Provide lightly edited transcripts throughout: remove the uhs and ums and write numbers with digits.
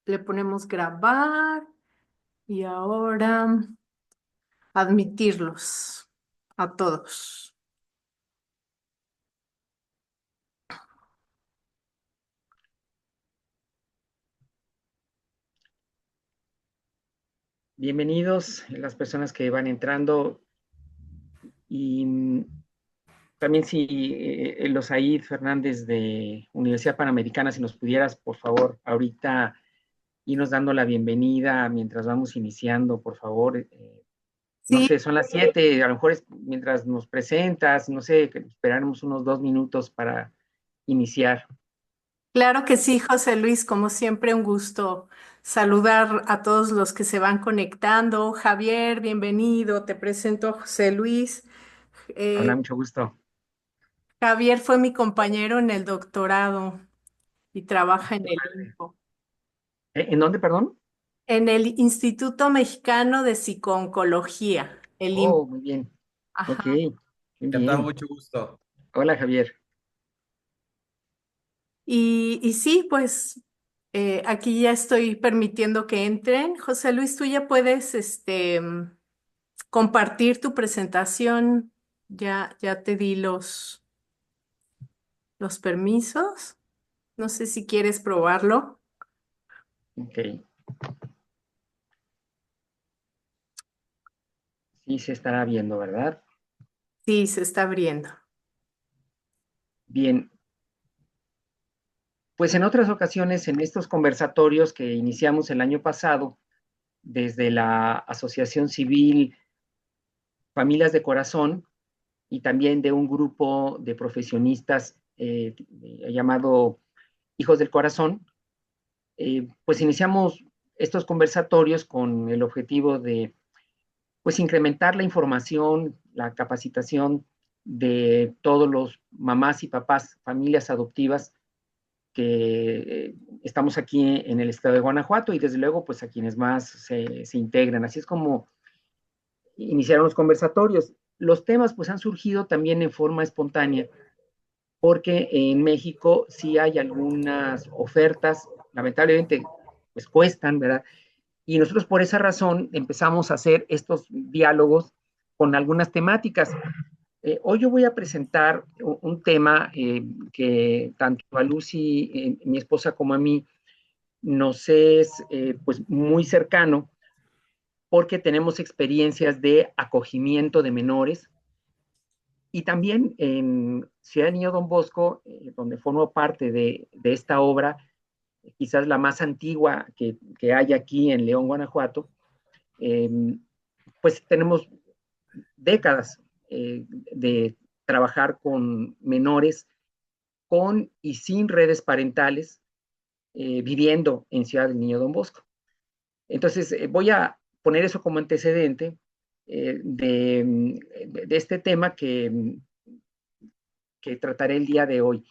Le ponemos grabar y ahora admitirlos a todos. Bienvenidos las personas que van entrando y también si los Aid Fernández de Universidad Panamericana, si nos pudieras, por favor, ahorita irnos dando la bienvenida mientras vamos iniciando, por favor. No Sí, sé, son las 7, a lo mejor mientras nos presentas, no sé, que esperaremos unos 2 minutos para iniciar. claro que sí, José Luis, como siempre, un gusto saludar a todos los que se van conectando. Javier, bienvenido, te presento a José Luis. Hola, Eh, mucho gusto. Javier fue mi compañero en el doctorado y trabaja en Qué el padre. INCO, ¿En dónde, perdón? en el Instituto Mexicano de Psicooncología, el IMSS. Oh, muy bien. Ok, Ajá. muy Encantado, bien. mucho gusto. Hola, Javier. Y sí, pues aquí ya estoy permitiendo que entren. José Luis, tú ya puedes compartir tu presentación. Ya te di los permisos. No sé si quieres probarlo. Ok, sí se estará viendo, ¿verdad? Sí, se está abriendo. Bien, pues en otras ocasiones, en estos conversatorios que iniciamos el año pasado, desde la Asociación Civil Familias de Corazón y también de un grupo de profesionistas llamado Hijos del Corazón, pues iniciamos estos conversatorios con el objetivo de pues incrementar la información, la capacitación de todos los mamás y papás, familias adoptivas que estamos aquí en el estado de Guanajuato y desde luego pues a quienes más se integran. Así es como iniciaron los conversatorios. Los temas pues han surgido también en forma espontánea porque en México sí hay algunas ofertas, lamentablemente pues cuestan, ¿verdad? Y nosotros por esa razón empezamos a hacer estos diálogos con algunas temáticas. Hoy yo voy a presentar un tema que tanto a Lucy, mi esposa, como a mí nos es pues muy cercano porque tenemos experiencias de acogimiento de menores y también en Ciudad Niño Don Bosco, donde formo parte de esta obra, quizás la más antigua que hay aquí en León, Guanajuato, eh, pues tenemos décadas de trabajar con menores con y sin redes parentales viviendo en Ciudad del Niño Don Bosco. Entonces, voy a poner eso como antecedente de este tema que trataré el día de hoy.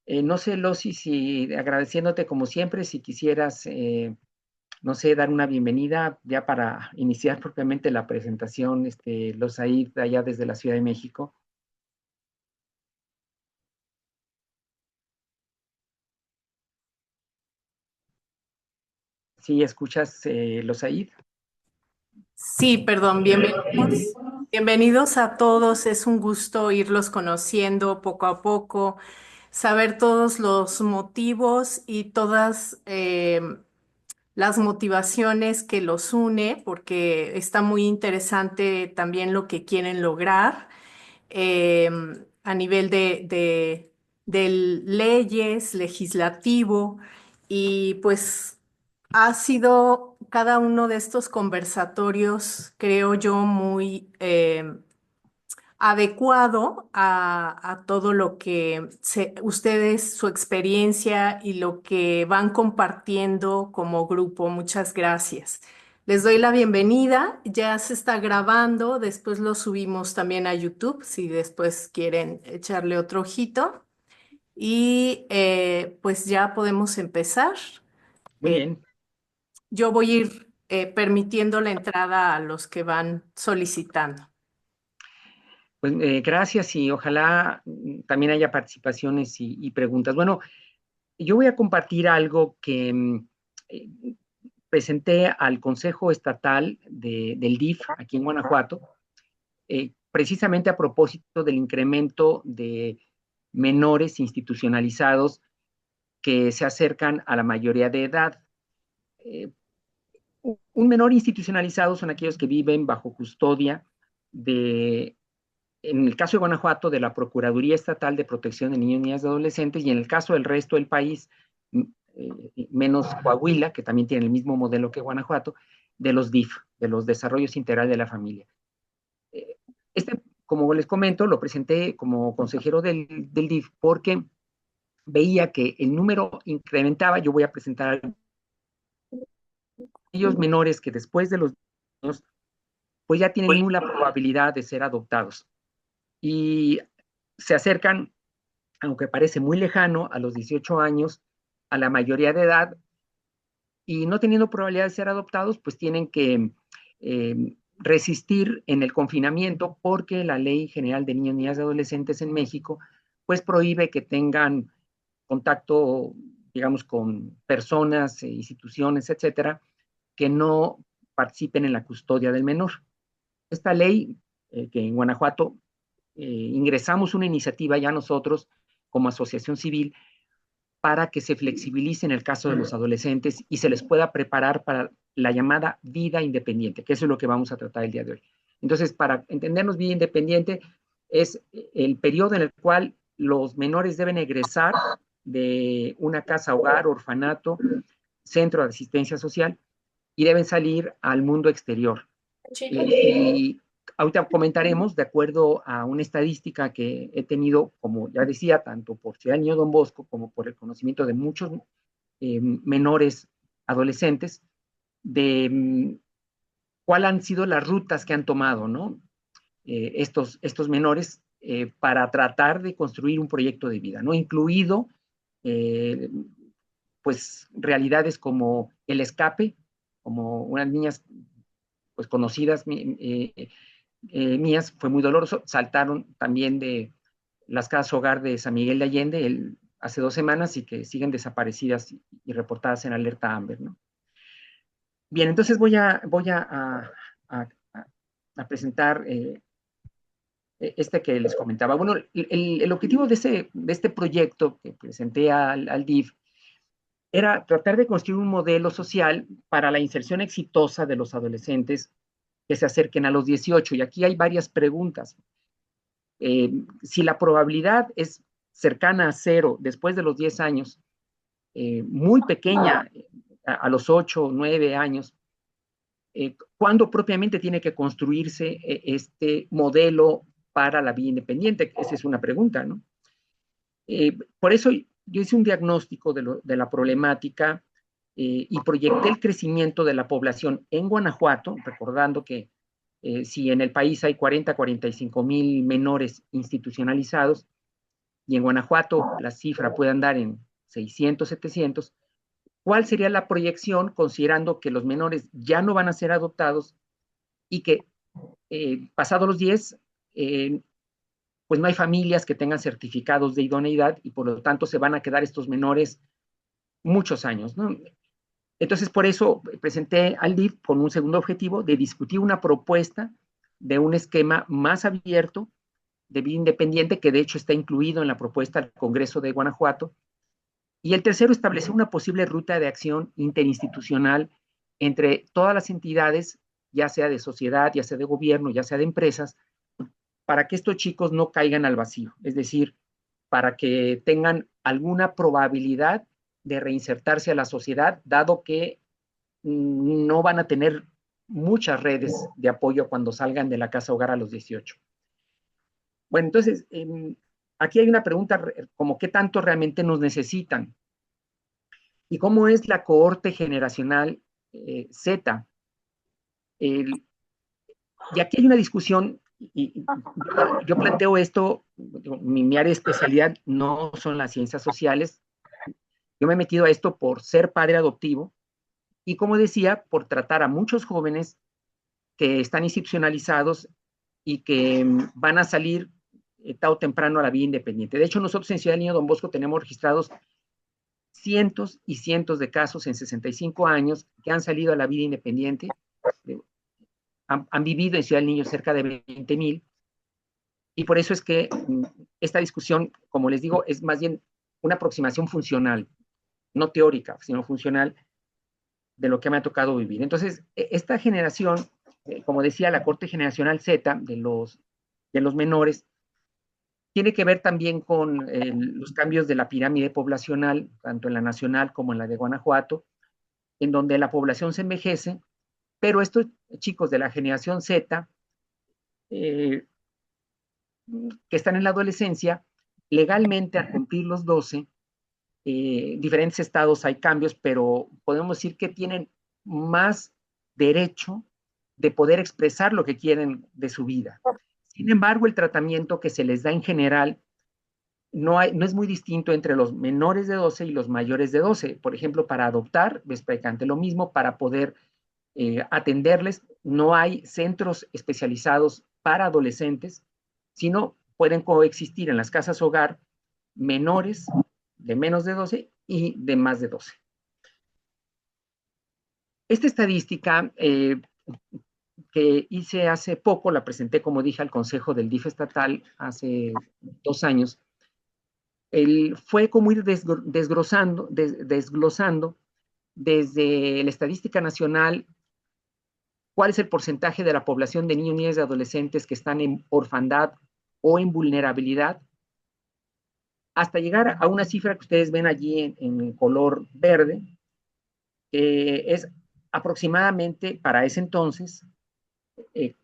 No sé, Losi, si agradeciéndote como siempre, si quisieras, no sé, dar una bienvenida ya para iniciar propiamente la presentación, los ahí allá desde la Ciudad de México. Sí, escuchas los ahí. Sí, perdón, bienvenidos. Bienvenidos a todos. Es un gusto irlos conociendo poco a poco, saber todos los motivos y todas las motivaciones que los une, porque está muy interesante también lo que quieren lograr eh, a nivel de leyes, legislativo, y pues ha sido cada uno de estos conversatorios, creo yo, muy adecuado a todo lo que ustedes, su experiencia y lo que van compartiendo como grupo. Muchas gracias. Les doy la bienvenida. Ya se está grabando. Después lo subimos también a YouTube si después quieren echarle otro ojito. Y pues ya podemos empezar. Muy bien. Yo voy a ir permitiendo la entrada a los que van solicitando. Pues gracias y ojalá también haya participaciones y preguntas. Bueno, yo voy a compartir algo que presenté al Consejo Estatal del DIF aquí en Guanajuato, precisamente a propósito del incremento de menores institucionalizados que se acercan a la mayoría de edad. Eh, un menor institucionalizado son aquellos que viven bajo custodia de, en el caso de Guanajuato, de la Procuraduría Estatal de Protección de Niños, Niñas y Adolescentes, y en el caso del resto del país, menos Coahuila, que también tiene el mismo modelo que Guanajuato, de los DIF, de los Desarrollos Integrales de la Familia. Este, como les comento, lo presenté como consejero del DIF porque veía que el número incrementaba. Yo voy a presentar aquellos menores que después de los años, pues ya tienen nula probabilidad de ser adoptados y se acercan, aunque parece muy lejano, a los 18 años, a la mayoría de edad, y no teniendo probabilidad de ser adoptados, pues tienen que resistir en el confinamiento porque la Ley General de Niños, Niñas y Adolescentes en México, pues prohíbe que tengan contacto, digamos, con personas, instituciones, etcétera, que no participen en la custodia del menor. Esta ley, que en Guanajuato ingresamos una iniciativa ya nosotros como asociación civil para que se flexibilice en el caso de los adolescentes y se les pueda preparar para la llamada vida independiente, que eso es lo que vamos a tratar el día de hoy. Entonces, para entendernos, vida independiente es el periodo en el cual los menores deben egresar de una casa, hogar, orfanato, centro de asistencia social y deben salir al mundo exterior. Y ahorita comentaremos, de acuerdo a una estadística que he tenido, como ya decía, tanto por Ciudad Niño Don Bosco como por el conocimiento de muchos menores adolescentes, de cuáles han sido las rutas que han tomado, ¿no? Estos menores para tratar de construir un proyecto de vida, ¿no? Incluido, eh, pues, realidades como el escape, como unas niñas, pues, conocidas mías, fue muy doloroso, saltaron también de las casas hogar de San Miguel de Allende hace 2 semanas y que siguen desaparecidas y reportadas en alerta Amber, ¿no? Bien, entonces a, a presentar este que les comentaba. Bueno, el objetivo de este proyecto que presenté al DIF era tratar de construir un modelo social para la inserción exitosa de los adolescentes que se acerquen a los 18. Y aquí hay varias preguntas. Si la probabilidad es cercana a cero después de los 10 años, muy pequeña a los 8 o 9 años, ¿cuándo propiamente tiene que construirse este modelo para la vida independiente? Esa es una pregunta, ¿no? Por eso yo hice un diagnóstico de la problemática y proyecté el crecimiento de la población en Guanajuato, recordando que si en el país hay 45,000 menores institucionalizados y en Guanajuato la cifra puede andar en 600, 700, ¿cuál sería la proyección considerando que los menores ya no van a ser adoptados y que pasados los 10, pues no hay familias que tengan certificados de idoneidad y por lo tanto se van a quedar estos menores muchos años, ¿no? Entonces, por eso presenté al DIF con un segundo objetivo de discutir una propuesta de un esquema más abierto de vida independiente, que de hecho está incluido en la propuesta del Congreso de Guanajuato. Y el tercero, establecer una posible ruta de acción interinstitucional entre todas las entidades, ya sea de sociedad, ya sea de gobierno, ya sea de empresas, para que estos chicos no caigan al vacío, es decir, para que tengan alguna probabilidad de reinsertarse a la sociedad, dado que no van a tener muchas redes de apoyo cuando salgan de la casa hogar a los 18. Bueno, entonces, aquí hay una pregunta como qué tanto realmente nos necesitan y cómo es la cohorte generacional Z. Y aquí hay una discusión y yo planteo esto, mi área de especialidad no son las ciencias sociales, yo me he metido a esto por ser padre adoptivo y como decía, por tratar a muchos jóvenes que están institucionalizados y que van a salir tarde o temprano a la vida independiente. De hecho, nosotros en Ciudad Niño Don Bosco tenemos registrados cientos y cientos de casos en 65 años que han salido a la vida independiente, han vivido en Ciudad del Niño cerca de 20,000, y por eso es que esta discusión, como les digo, es más bien una aproximación funcional, no teórica, sino funcional de lo que me ha tocado vivir. Entonces, esta generación, como decía, la corte generacional Z de los menores, tiene que ver también con los cambios de la pirámide poblacional, tanto en la nacional como en la de Guanajuato, en donde la población se envejece, pero estos chicos de la generación Z, eh, que están en la adolescencia, legalmente al cumplir los 12, diferentes estados hay cambios, pero podemos decir que tienen más derecho de poder expresar lo que quieren de su vida. Sin embargo, el tratamiento que se les da en general no es muy distinto entre los menores de 12 y los mayores de 12. Por ejemplo, para adoptar es prácticamente lo mismo, para poder atenderles, no hay centros especializados para adolescentes, sino pueden coexistir en las casas hogar menores de menos de 12 y de más de 12. Esta estadística que hice hace poco, la presenté, como dije, al Consejo del DIF estatal hace 2 años, fue como ir desglosando desde la estadística nacional cuál es el porcentaje de la población de niños, niñas y adolescentes que están en orfandad o en vulnerabilidad, hasta llegar a una cifra que ustedes ven allí en color verde, que es aproximadamente para ese entonces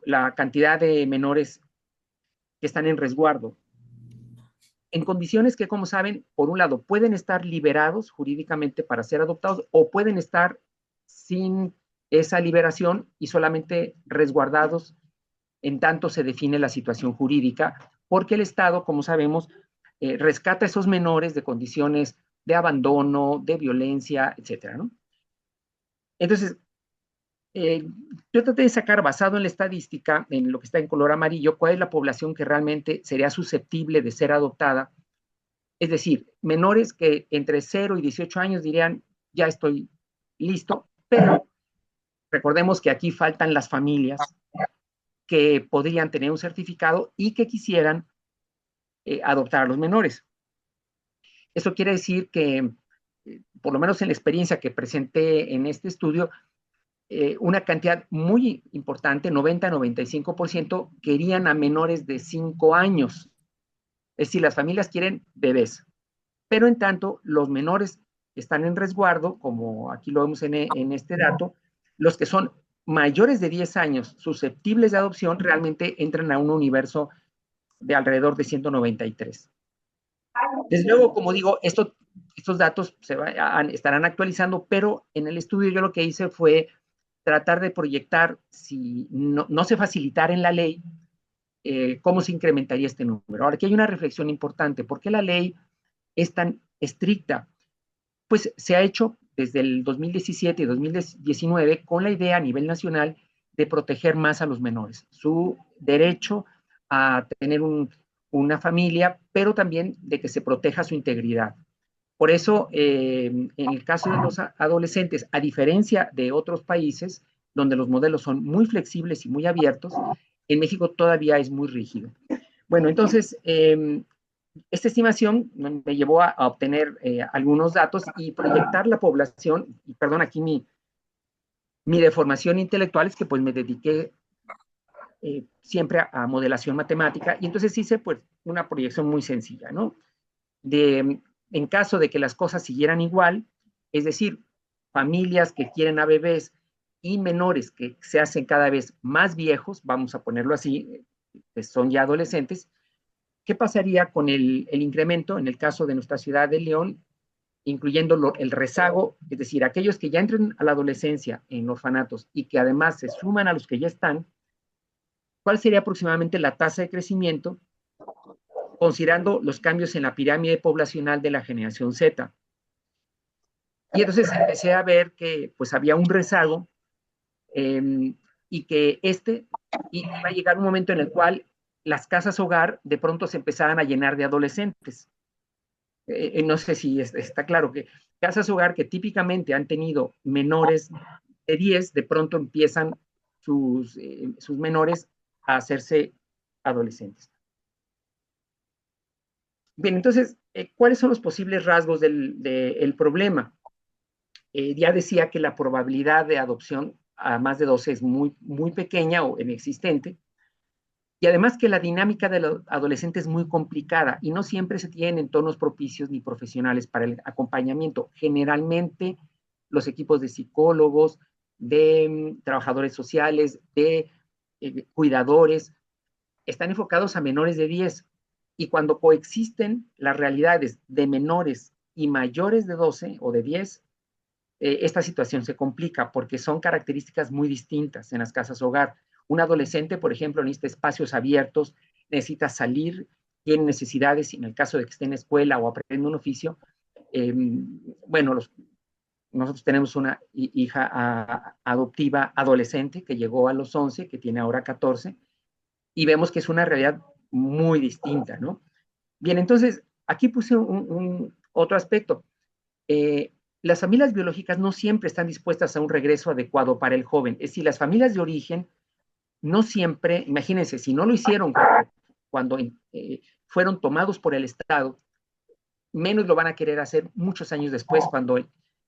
la cantidad de menores que están en resguardo, en condiciones que, como saben, por un lado, pueden estar liberados jurídicamente para ser adoptados o pueden estar sin esa liberación y solamente resguardados en tanto se define la situación jurídica, porque el Estado, como sabemos, rescata a esos menores de condiciones de abandono, de violencia, etcétera, ¿no? Entonces, yo traté de sacar, basado en la estadística, en lo que está en color amarillo, cuál es la población que realmente sería susceptible de ser adoptada. Es decir, menores que entre 0 y 18 años dirían, ya estoy listo, pero recordemos que aquí faltan las familias que podrían tener un certificado y que quisieran adoptar a los menores. Eso quiere decir que, por lo menos en la experiencia que presenté en este estudio, una cantidad muy importante, 90-95%, querían a menores de 5 años. Es decir, las familias quieren bebés. Pero en tanto, los menores están en resguardo, como aquí lo vemos en este dato, los que son mayores de 10 años susceptibles de adopción realmente entran a un universo de alrededor de 193. Desde luego, como digo, estos datos estarán actualizando, pero en el estudio yo lo que hice fue tratar de proyectar, si no se facilitara en la ley, cómo se incrementaría este número. Ahora, aquí hay una reflexión importante. ¿Por qué la ley es tan estricta? Pues se ha hecho desde el 2017 y 2019 con la idea a nivel nacional de proteger más a los menores, su derecho a tener una familia, pero también de que se proteja su integridad. Por eso, en el caso de los adolescentes, a diferencia de otros países donde los modelos son muy flexibles y muy abiertos, en México todavía es muy rígido. Bueno, entonces, esta estimación me llevó a obtener algunos datos y proyectar la población, y perdón, aquí mi deformación intelectual es que pues me dediqué siempre a modelación matemática, y entonces hice pues una proyección muy sencilla, ¿no? En caso de que las cosas siguieran igual, es decir, familias que quieren a bebés y menores que se hacen cada vez más viejos, vamos a ponerlo así, que son ya adolescentes, ¿qué pasaría con el incremento en el caso de nuestra ciudad de León, incluyendo el rezago, es decir, aquellos que ya entran a la adolescencia en orfanatos y que además se suman a los que ya están? ¿Cuál sería aproximadamente la tasa de crecimiento considerando los cambios en la pirámide poblacional de la generación Z? Y entonces empecé a ver que pues había un rezago, y que iba a llegar un momento en el cual las casas hogar de pronto se empezaban a llenar de adolescentes. No sé si está claro que casas hogar que típicamente han tenido menores de 10, de pronto empiezan sus menores a hacerse adolescentes. Bien, entonces, ¿cuáles son los posibles rasgos del problema? Ya decía que la probabilidad de adopción a más de 12 es muy, muy pequeña o inexistente, y además que la dinámica del adolescente es muy complicada y no siempre se tienen entornos propicios ni profesionales para el acompañamiento. Generalmente los equipos de psicólogos, de trabajadores sociales, de cuidadores, están enfocados a menores de 10 y cuando coexisten las realidades de menores y mayores de 12 o de 10, esta situación se complica porque son características muy distintas en las casas hogar. Un adolescente, por ejemplo, necesita espacios abiertos, necesita salir, tiene necesidades, en el caso de que esté en escuela o aprenda un oficio. Eh, bueno, nosotros tenemos una hija adoptiva adolescente que llegó a los 11, que tiene ahora 14, y vemos que es una realidad muy distinta, ¿no? Bien, entonces, aquí puse otro aspecto. Eh, las familias biológicas no siempre están dispuestas a un regreso adecuado para el joven. Es decir, las familias de origen no siempre, imagínense, si no lo hicieron cuando fueron tomados por el Estado, menos lo van a querer hacer muchos años después, cuando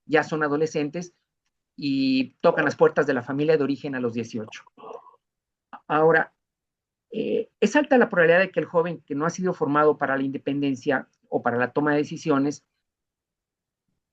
ya son adolescentes y tocan las puertas de la familia de origen a los 18. Ahora, es alta la probabilidad de que el joven que no ha sido formado para la independencia o para la toma de decisiones,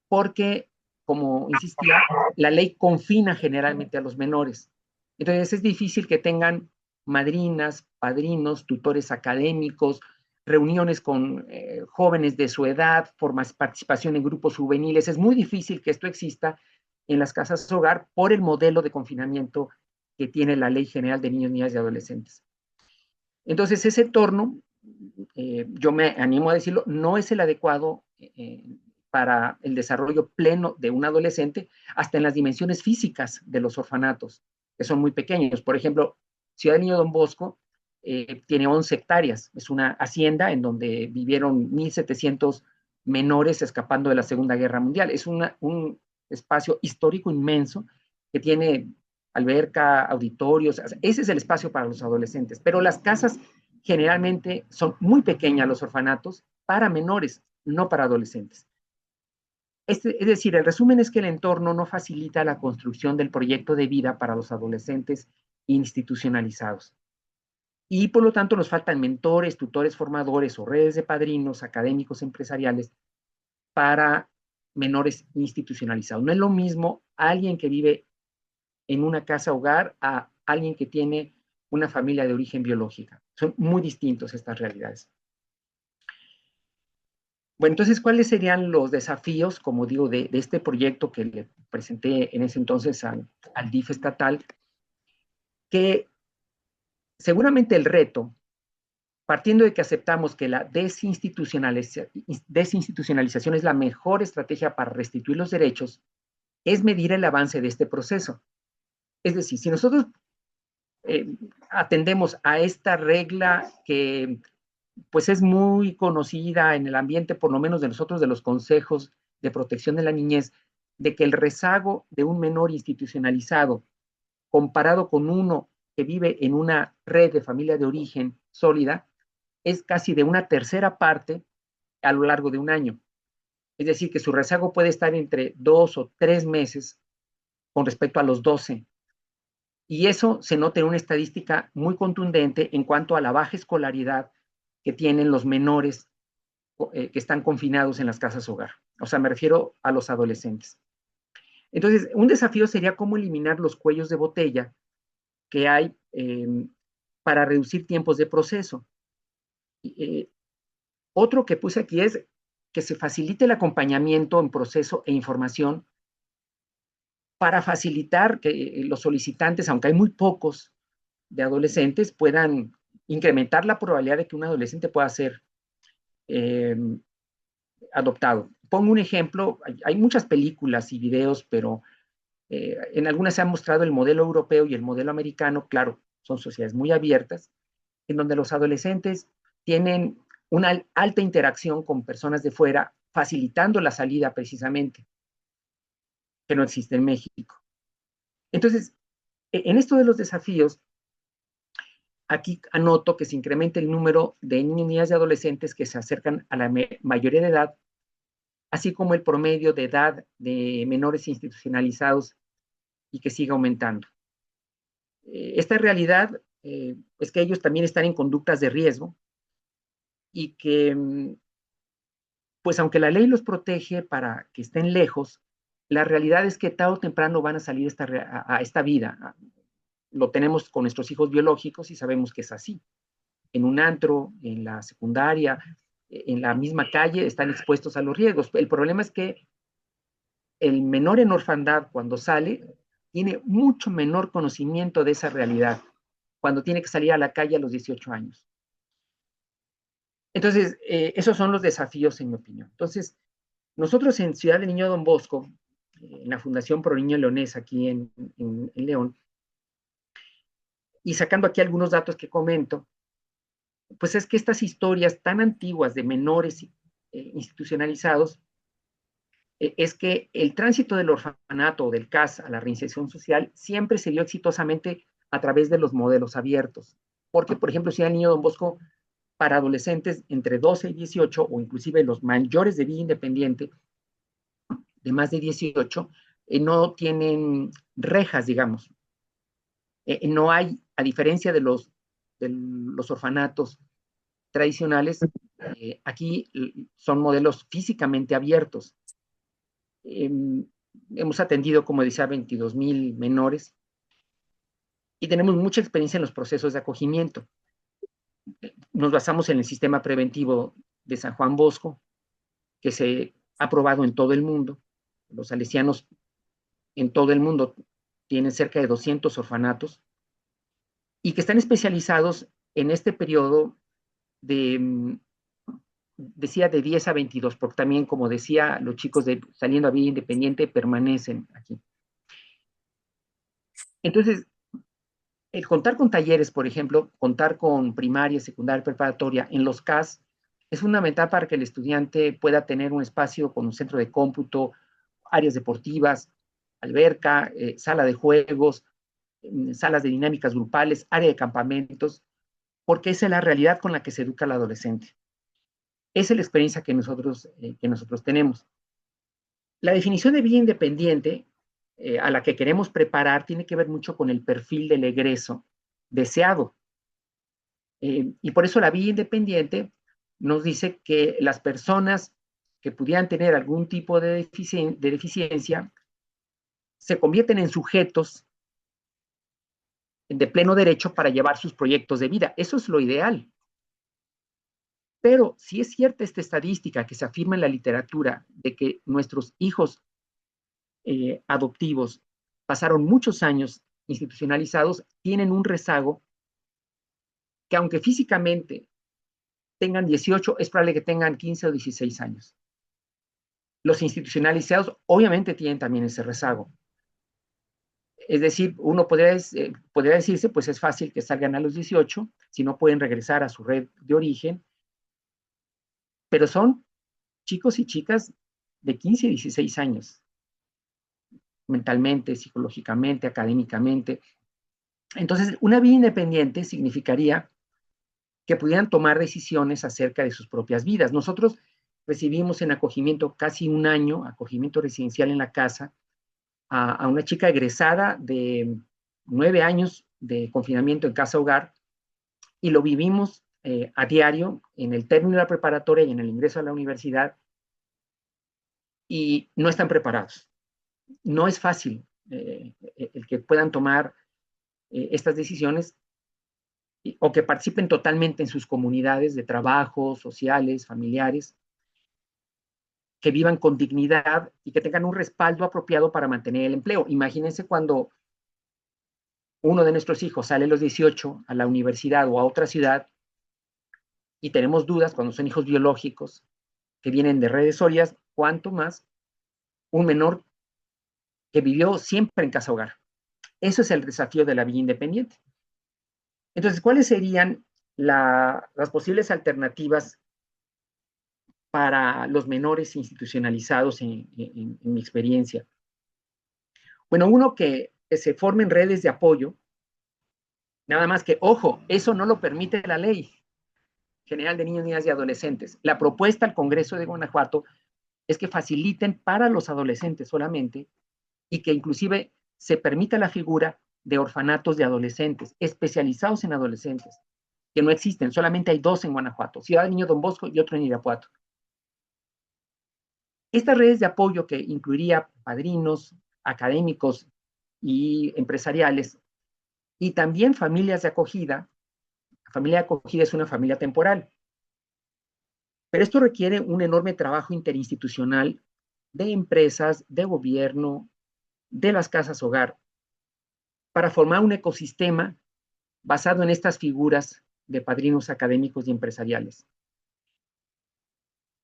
porque, como insistía, la ley confina generalmente a los menores. Entonces es difícil que tengan madrinas, padrinos, tutores académicos, reuniones con jóvenes de su edad, participación en grupos juveniles. Es muy difícil que esto exista en las casas hogar por el modelo de confinamiento que tiene la Ley General de Niños, Niñas y Adolescentes. Entonces ese entorno, yo me animo a decirlo, no es el adecuado para el desarrollo pleno de un adolescente, hasta en las dimensiones físicas de los orfanatos, que son muy pequeños. Por ejemplo, Ciudad del Niño Don Bosco tiene 11 hectáreas, es una hacienda en donde vivieron 1,700 menores escapando de la Segunda Guerra Mundial. Es un espacio histórico inmenso que tiene alberca, auditorios, ese es el espacio para los adolescentes, pero las casas generalmente son muy pequeñas, los orfanatos, para menores, no para adolescentes. Es decir, el resumen es que el entorno no facilita la construcción del proyecto de vida para los adolescentes institucionalizados. Y por lo tanto nos faltan mentores, tutores formadores o redes de padrinos académicos empresariales para menores institucionalizados. No es lo mismo alguien que vive en una casa hogar a alguien que tiene una familia de origen biológica. Son muy distintos estas realidades. Bueno, entonces, ¿cuáles serían los desafíos, como digo, de este proyecto que le presenté en ese entonces al DIF estatal? Que seguramente el reto, partiendo de que aceptamos que la desinstitucionalización es la mejor estrategia para restituir los derechos, es medir el avance de este proceso. Es decir, si nosotros atendemos a esta regla que pues es muy conocida en el ambiente, por lo menos de nosotros, de los consejos de protección de la niñez, de que el rezago de un menor institucionalizado comparado con uno que vive en una red de familia de origen sólida es casi de una tercera parte a lo largo de un año. Es decir, que su rezago puede estar entre 2 o 3 meses con respecto a los 12. Y eso se nota en una estadística muy contundente en cuanto a la baja escolaridad que tienen los menores que están confinados en las casas hogar. O sea, me refiero a los adolescentes. Entonces, un desafío sería cómo eliminar los cuellos de botella que hay para reducir tiempos de proceso. Otro que puse aquí es que se facilite el acompañamiento en proceso e información para facilitar que los solicitantes, aunque hay muy pocos de adolescentes, puedan incrementar la probabilidad de que un adolescente pueda ser eh, adoptado. Pongo un ejemplo, hay muchas películas y videos, pero en algunas se ha mostrado el modelo europeo y el modelo americano, claro, son sociedades muy abiertas, en donde los adolescentes tienen una alta interacción con personas de fuera, facilitando la salida precisamente. que no existe en México. Entonces, en esto de los desafíos, aquí anoto que se incrementa el número de niños, niñas y adolescentes que se acercan a la mayoría de edad, así como el promedio de edad de menores institucionalizados y que sigue aumentando. Esta realidad es que ellos también están en conductas de riesgo y que, pues aunque la ley los protege para que estén lejos, la realidad es que tarde o temprano van a salir a esta vida. Lo tenemos con nuestros hijos biológicos y sabemos que es así. En un antro, en la secundaria, en la misma calle, están expuestos a los riesgos. El problema es que el menor en orfandad, cuando sale, tiene mucho menor conocimiento de esa realidad, cuando tiene que salir a la calle a los 18 años. Entonces, esos son los desafíos, en mi opinión. Entonces, nosotros en Ciudad del Niño Don Bosco, en la Fundación Pro Niño Leonés, aquí en León, y sacando aquí algunos datos que comento, pues es que estas historias tan antiguas de menores institucionalizados, es que el tránsito del orfanato o del CAS a la reinserción social siempre se dio exitosamente a través de los modelos abiertos. Porque, por ejemplo, si el niño Don Bosco para adolescentes entre 12 y 18, o inclusive los mayores de vida independiente, de más de 18, no tienen rejas, digamos. No hay, a diferencia de los orfanatos tradicionales, aquí son modelos físicamente abiertos. Hemos atendido, como decía, 22,000 menores y tenemos mucha experiencia en los procesos de acogimiento. Nos basamos en el sistema preventivo de San Juan Bosco, que se ha aprobado en todo el mundo. Los salesianos en todo el mundo tienen cerca de 200 orfanatos y que están especializados en este periodo de, decía, de 10 a 22, porque también, como decía, los chicos saliendo a vida independiente permanecen aquí. Entonces, el contar con talleres, por ejemplo, contar con primaria, secundaria, preparatoria en los CAS es fundamental para que el estudiante pueda tener un espacio con un centro de cómputo, áreas deportivas, alberca, sala de juegos, salas de dinámicas grupales, área de campamentos, porque esa es la realidad con la que se educa al adolescente. Esa es la experiencia que nosotros tenemos. La definición de vida independiente a la que queremos preparar tiene que ver mucho con el perfil del egreso deseado. Y por eso la vida independiente nos dice que las personas que pudieran tener algún tipo de deficiencia se convierten en sujetos de pleno derecho para llevar sus proyectos de vida. Eso es lo ideal. Pero si es cierta esta estadística que se afirma en la literatura de que nuestros hijos adoptivos pasaron muchos años institucionalizados, tienen un rezago que aunque físicamente tengan 18, es probable que tengan 15 o 16 años. Los institucionalizados obviamente tienen también ese rezago. Es decir, uno podría decirse, pues es fácil que salgan a los 18, si no pueden regresar a su red de origen, pero son chicos y chicas de 15 y 16 años, mentalmente, psicológicamente, académicamente. Entonces, una vida independiente significaría que pudieran tomar decisiones acerca de sus propias vidas. Nosotros recibimos en acogimiento casi un año, acogimiento residencial en la casa, a una chica egresada de 9 años de confinamiento en casa hogar y lo vivimos a diario en el término de la preparatoria y en el ingreso a la universidad y no están preparados. No es fácil el que puedan tomar estas decisiones o que participen totalmente en sus comunidades de trabajo, sociales, familiares, que vivan con dignidad y que tengan un respaldo apropiado para mantener el empleo. Imagínense cuando uno de nuestros hijos sale a los 18 a la universidad o a otra ciudad y tenemos dudas cuando son hijos biológicos que vienen de redes sólidas, cuánto más un menor que vivió siempre en casa hogar. Eso es el desafío de la vida independiente. Entonces, ¿cuáles serían las posibles alternativas para los menores institucionalizados en mi experiencia? Bueno, uno que se formen redes de apoyo, nada más que, ojo, eso no lo permite la ley general de niños, niñas y adolescentes. La propuesta al Congreso de Guanajuato es que faciliten para los adolescentes solamente y que inclusive se permita la figura de orfanatos de adolescentes, especializados en adolescentes, que no existen, solamente hay dos en Guanajuato, Ciudad del Niño Don Bosco y otro en Irapuato. Estas redes de apoyo que incluiría padrinos, académicos y empresariales, y también familias de acogida. La familia de acogida es una familia temporal, pero esto requiere un enorme trabajo interinstitucional de empresas, de gobierno, de las casas hogar, para formar un ecosistema basado en estas figuras de padrinos académicos y empresariales.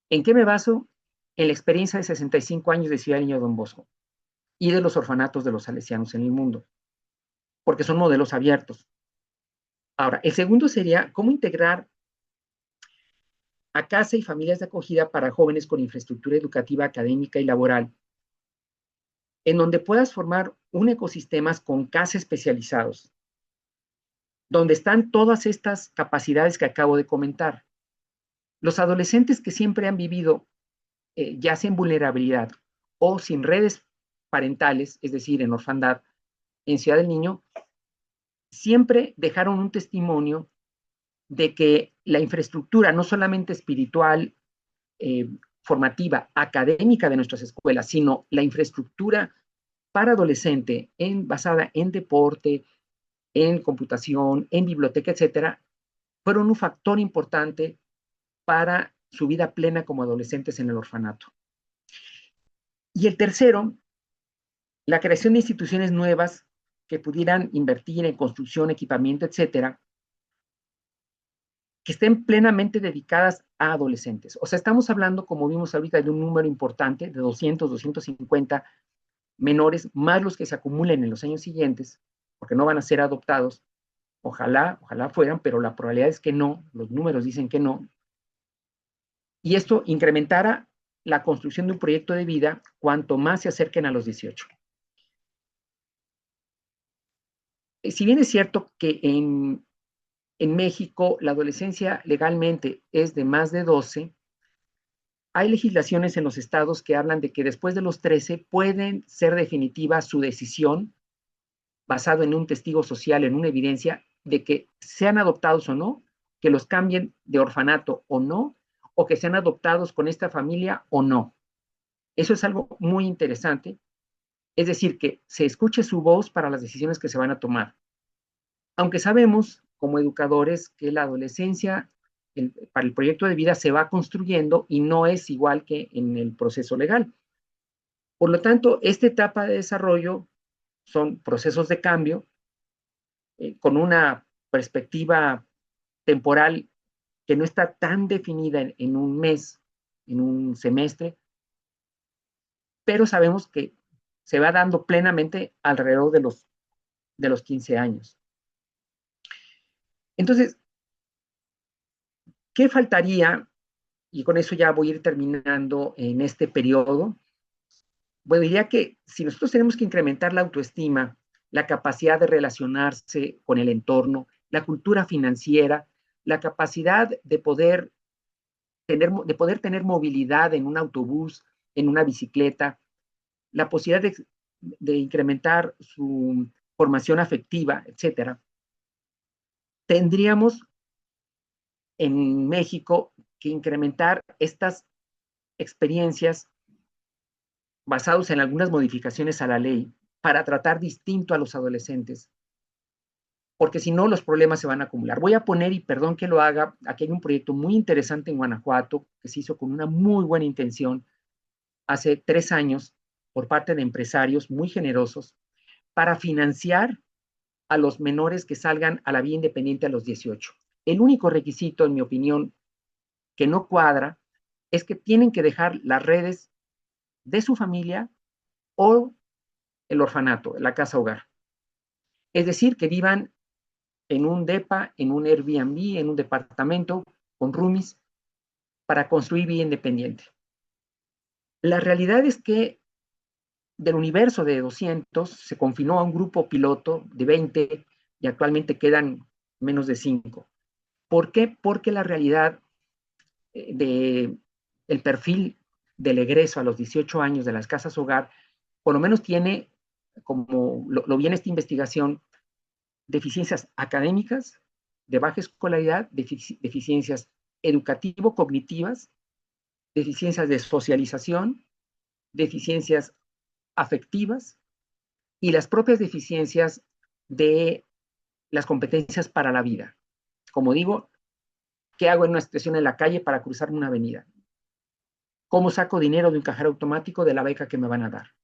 ¿En qué me baso? En la experiencia de 65 años de Ciudad del Niño Don Bosco y de los orfanatos de los salesianos en el mundo, porque son modelos abiertos. Ahora, el segundo sería cómo integrar a casa y familias de acogida para jóvenes con infraestructura educativa, académica y laboral, en donde puedas formar un ecosistema con CAS especializados, donde están todas estas capacidades que acabo de comentar. Los adolescentes que siempre han vivido ya sea en vulnerabilidad o sin redes parentales, es decir, en orfandad, en Ciudad del Niño, siempre dejaron un testimonio de que la infraestructura, no solamente espiritual, formativa, académica de nuestras escuelas, sino la infraestructura para adolescente basada en deporte, en computación, en biblioteca, etcétera, fueron un factor importante para su vida plena como adolescentes en el orfanato. Y el tercero, la creación de instituciones nuevas que pudieran invertir en construcción, equipamiento, etcétera, que estén plenamente dedicadas a adolescentes. O sea, estamos hablando, como vimos ahorita, de un número importante de 200, 250 menores, más los que se acumulen en los años siguientes, porque no van a ser adoptados. Ojalá fueran, pero la probabilidad es que no, los números dicen que no. Y esto incrementara la construcción de un proyecto de vida cuanto más se acerquen a los 18. Si bien es cierto que en México la adolescencia legalmente es de más de 12, hay legislaciones en los estados que hablan de que después de los 13 pueden ser definitiva su decisión basado en un testigo social, en una evidencia de que sean adoptados o no, que los cambien de orfanato o no, o que sean adoptados con esta familia o no. Eso es algo muy interesante. Es decir, que se escuche su voz para las decisiones que se van a tomar. Aunque sabemos, como educadores, que la adolescencia para el proyecto de vida se va construyendo y no es igual que en el proceso legal. Por lo tanto, esta etapa de desarrollo son procesos de cambio con una perspectiva temporal que no está tan definida en un mes, en un semestre, pero sabemos que se va dando plenamente alrededor de los 15 años. Entonces, ¿qué faltaría? Y con eso ya voy a ir terminando en este periodo. Bueno, diría que si nosotros tenemos que incrementar la autoestima, la capacidad de relacionarse con el entorno, la cultura financiera, la capacidad de poder tener movilidad en un autobús, en una bicicleta, la posibilidad de incrementar su formación afectiva, etcétera, tendríamos en México que incrementar estas experiencias basados en algunas modificaciones a la ley para tratar distinto a los adolescentes, porque si no los problemas se van a acumular. Voy a poner, y perdón que lo haga, aquí hay un proyecto muy interesante en Guanajuato que se hizo con una muy buena intención hace 3 años por parte de empresarios muy generosos para financiar a los menores que salgan a la vía independiente a los 18. El único requisito, en mi opinión, que no cuadra es que tienen que dejar las redes de su familia o el orfanato, la casa hogar. Es decir, que vivan en un DEPA, en un Airbnb, en un departamento con roomies para construir vida independiente. La realidad es que del universo de 200 se confinó a un grupo piloto de 20 y actualmente quedan menos de 5. ¿Por qué? Porque la realidad de el perfil del egreso a los 18 años de las casas hogar, por lo menos tiene, como lo viene esta investigación, deficiencias académicas, de baja escolaridad, deficiencias educativo-cognitivas, deficiencias de socialización, deficiencias afectivas y las propias deficiencias de las competencias para la vida. Como digo, ¿qué hago en una situación en la calle para cruzarme una avenida? ¿Cómo saco dinero de un cajero automático de la beca que me van a dar?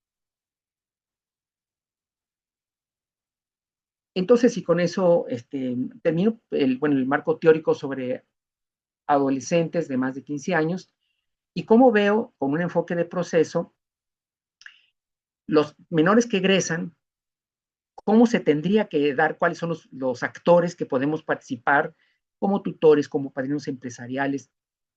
Entonces, y con eso termino el marco teórico sobre adolescentes de más de 15 años y cómo veo, con un enfoque de proceso, los menores que egresan, cómo se tendría que dar, cuáles son los actores que podemos participar como tutores, como padrinos empresariales,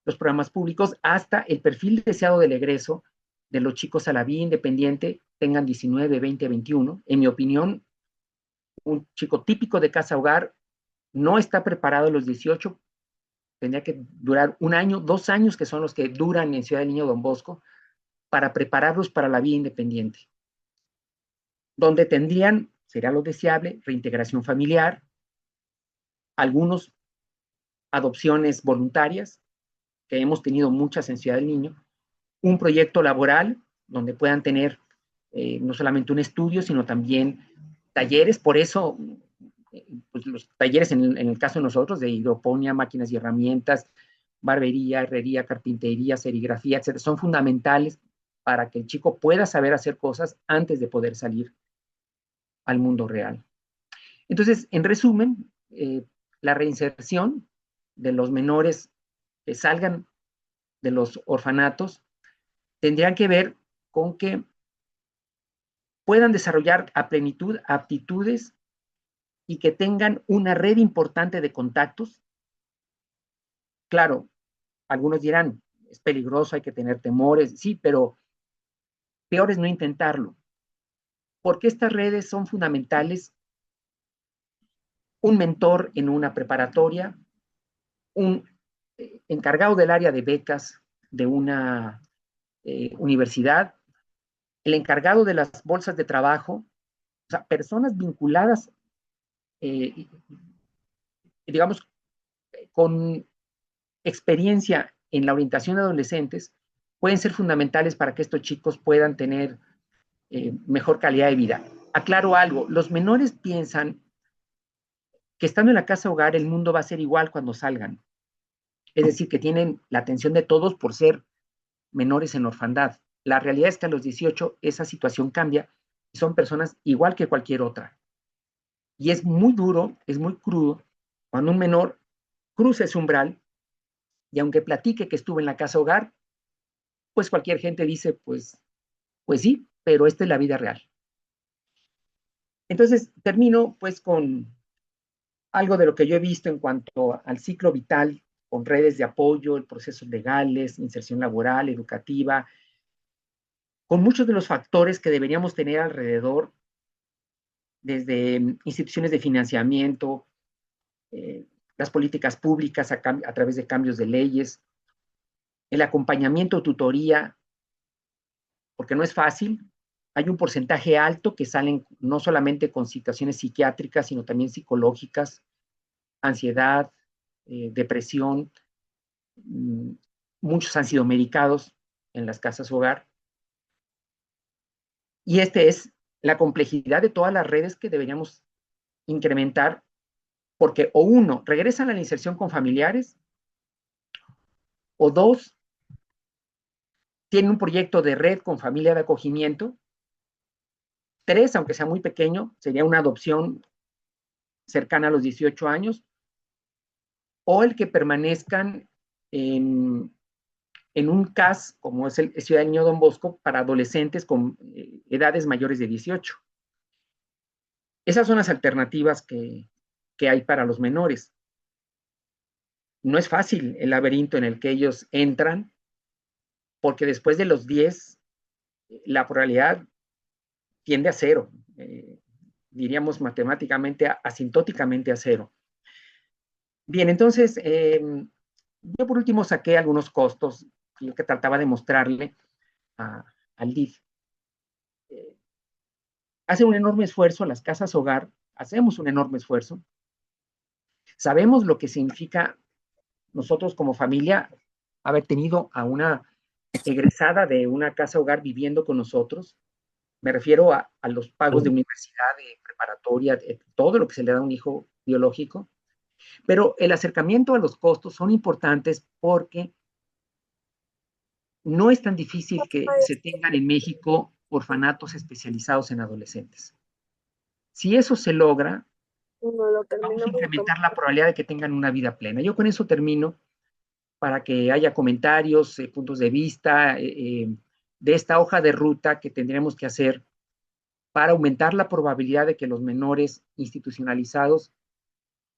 los programas públicos, hasta el perfil deseado del egreso de los chicos a la vía independiente, tengan 19, 20, 21. En mi opinión, un chico típico de casa hogar no está preparado a los 18, tendría que durar un año, 2 años, que son los que duran en Ciudad del Niño Don Bosco, para prepararlos para la vía independiente, donde tendrían, sería lo deseable, reintegración familiar, algunos adopciones voluntarias, que hemos tenido muchas en Ciudad del Niño, un proyecto laboral donde puedan tener no solamente un estudio, sino también talleres. Por eso, pues los talleres en el caso de nosotros, de hidroponía, máquinas y herramientas, barbería, herrería, carpintería, serigrafía, etcétera, son fundamentales para que el chico pueda saber hacer cosas antes de poder salir al mundo real. Entonces, en resumen, la reinserción de los menores que salgan de los orfanatos tendrían que ver con que puedan desarrollar a plenitud aptitudes y que tengan una red importante de contactos. Claro, algunos dirán, es peligroso, hay que tener temores, sí, pero peor es no intentarlo, porque estas redes son fundamentales. Un mentor en una preparatoria, un encargado del área de becas de una universidad, el encargado de las bolsas de trabajo, o sea, personas vinculadas, digamos, con experiencia en la orientación de adolescentes, pueden ser fundamentales para que estos chicos puedan tener mejor calidad de vida. Aclaro algo, los menores piensan que estando en la casa hogar el mundo va a ser igual cuando salgan. Es decir, que tienen la atención de todos por ser menores en orfandad. La realidad es que a los 18 esa situación cambia y son personas igual que cualquier otra. Y es muy duro, es muy crudo cuando un menor cruza ese umbral y aunque platique que estuvo en la casa hogar, pues cualquier gente dice, pues sí, pero esta es la vida real. Entonces termino pues con algo de lo que yo he visto en cuanto al ciclo vital, con redes de apoyo, procesos legales, inserción laboral, educativa, con muchos de los factores que deberíamos tener alrededor, desde instituciones de financiamiento, las políticas públicas a través de cambios de leyes, el acompañamiento, tutoría, porque no es fácil. Hay un porcentaje alto que salen no solamente con situaciones psiquiátricas, sino también psicológicas, ansiedad, depresión. mm, Muchos han sido medicados en las casas hogar. Y es la complejidad de todas las redes que deberíamos incrementar, porque o uno, regresan a la inserción con familiares, o dos, tienen un proyecto de red con familia de acogimiento, tres, aunque sea muy pequeño, sería una adopción cercana a los 18 años, o el que permanezcan en un CAS, como es el Ciudad del Niño Don Bosco, para adolescentes con edades mayores de 18. Esas son las alternativas que hay para los menores. No es fácil el laberinto en el que ellos entran, porque después de los 10, la probabilidad tiende a cero, diríamos matemáticamente, asintóticamente a cero. Bien, entonces, yo por último saqué algunos costos, lo que trataba de mostrarle al DIF. Eh, Hace un enorme esfuerzo, las casas hogar, hacemos un enorme esfuerzo. Sabemos lo que significa nosotros como familia haber tenido a una egresada de una casa hogar viviendo con nosotros. Me refiero a los pagos de universidad, de preparatoria, de todo lo que se le da a un hijo biológico. Pero el acercamiento a los costos son importantes porque no es tan difícil que se tengan en México orfanatos especializados en adolescentes. Si eso se logra, No lo vamos a terminamos de tomar. incrementar la probabilidad de que tengan una vida plena. Yo con eso termino para que haya comentarios, puntos de vista de esta hoja de ruta que tendremos que hacer para aumentar la probabilidad de que los menores institucionalizados,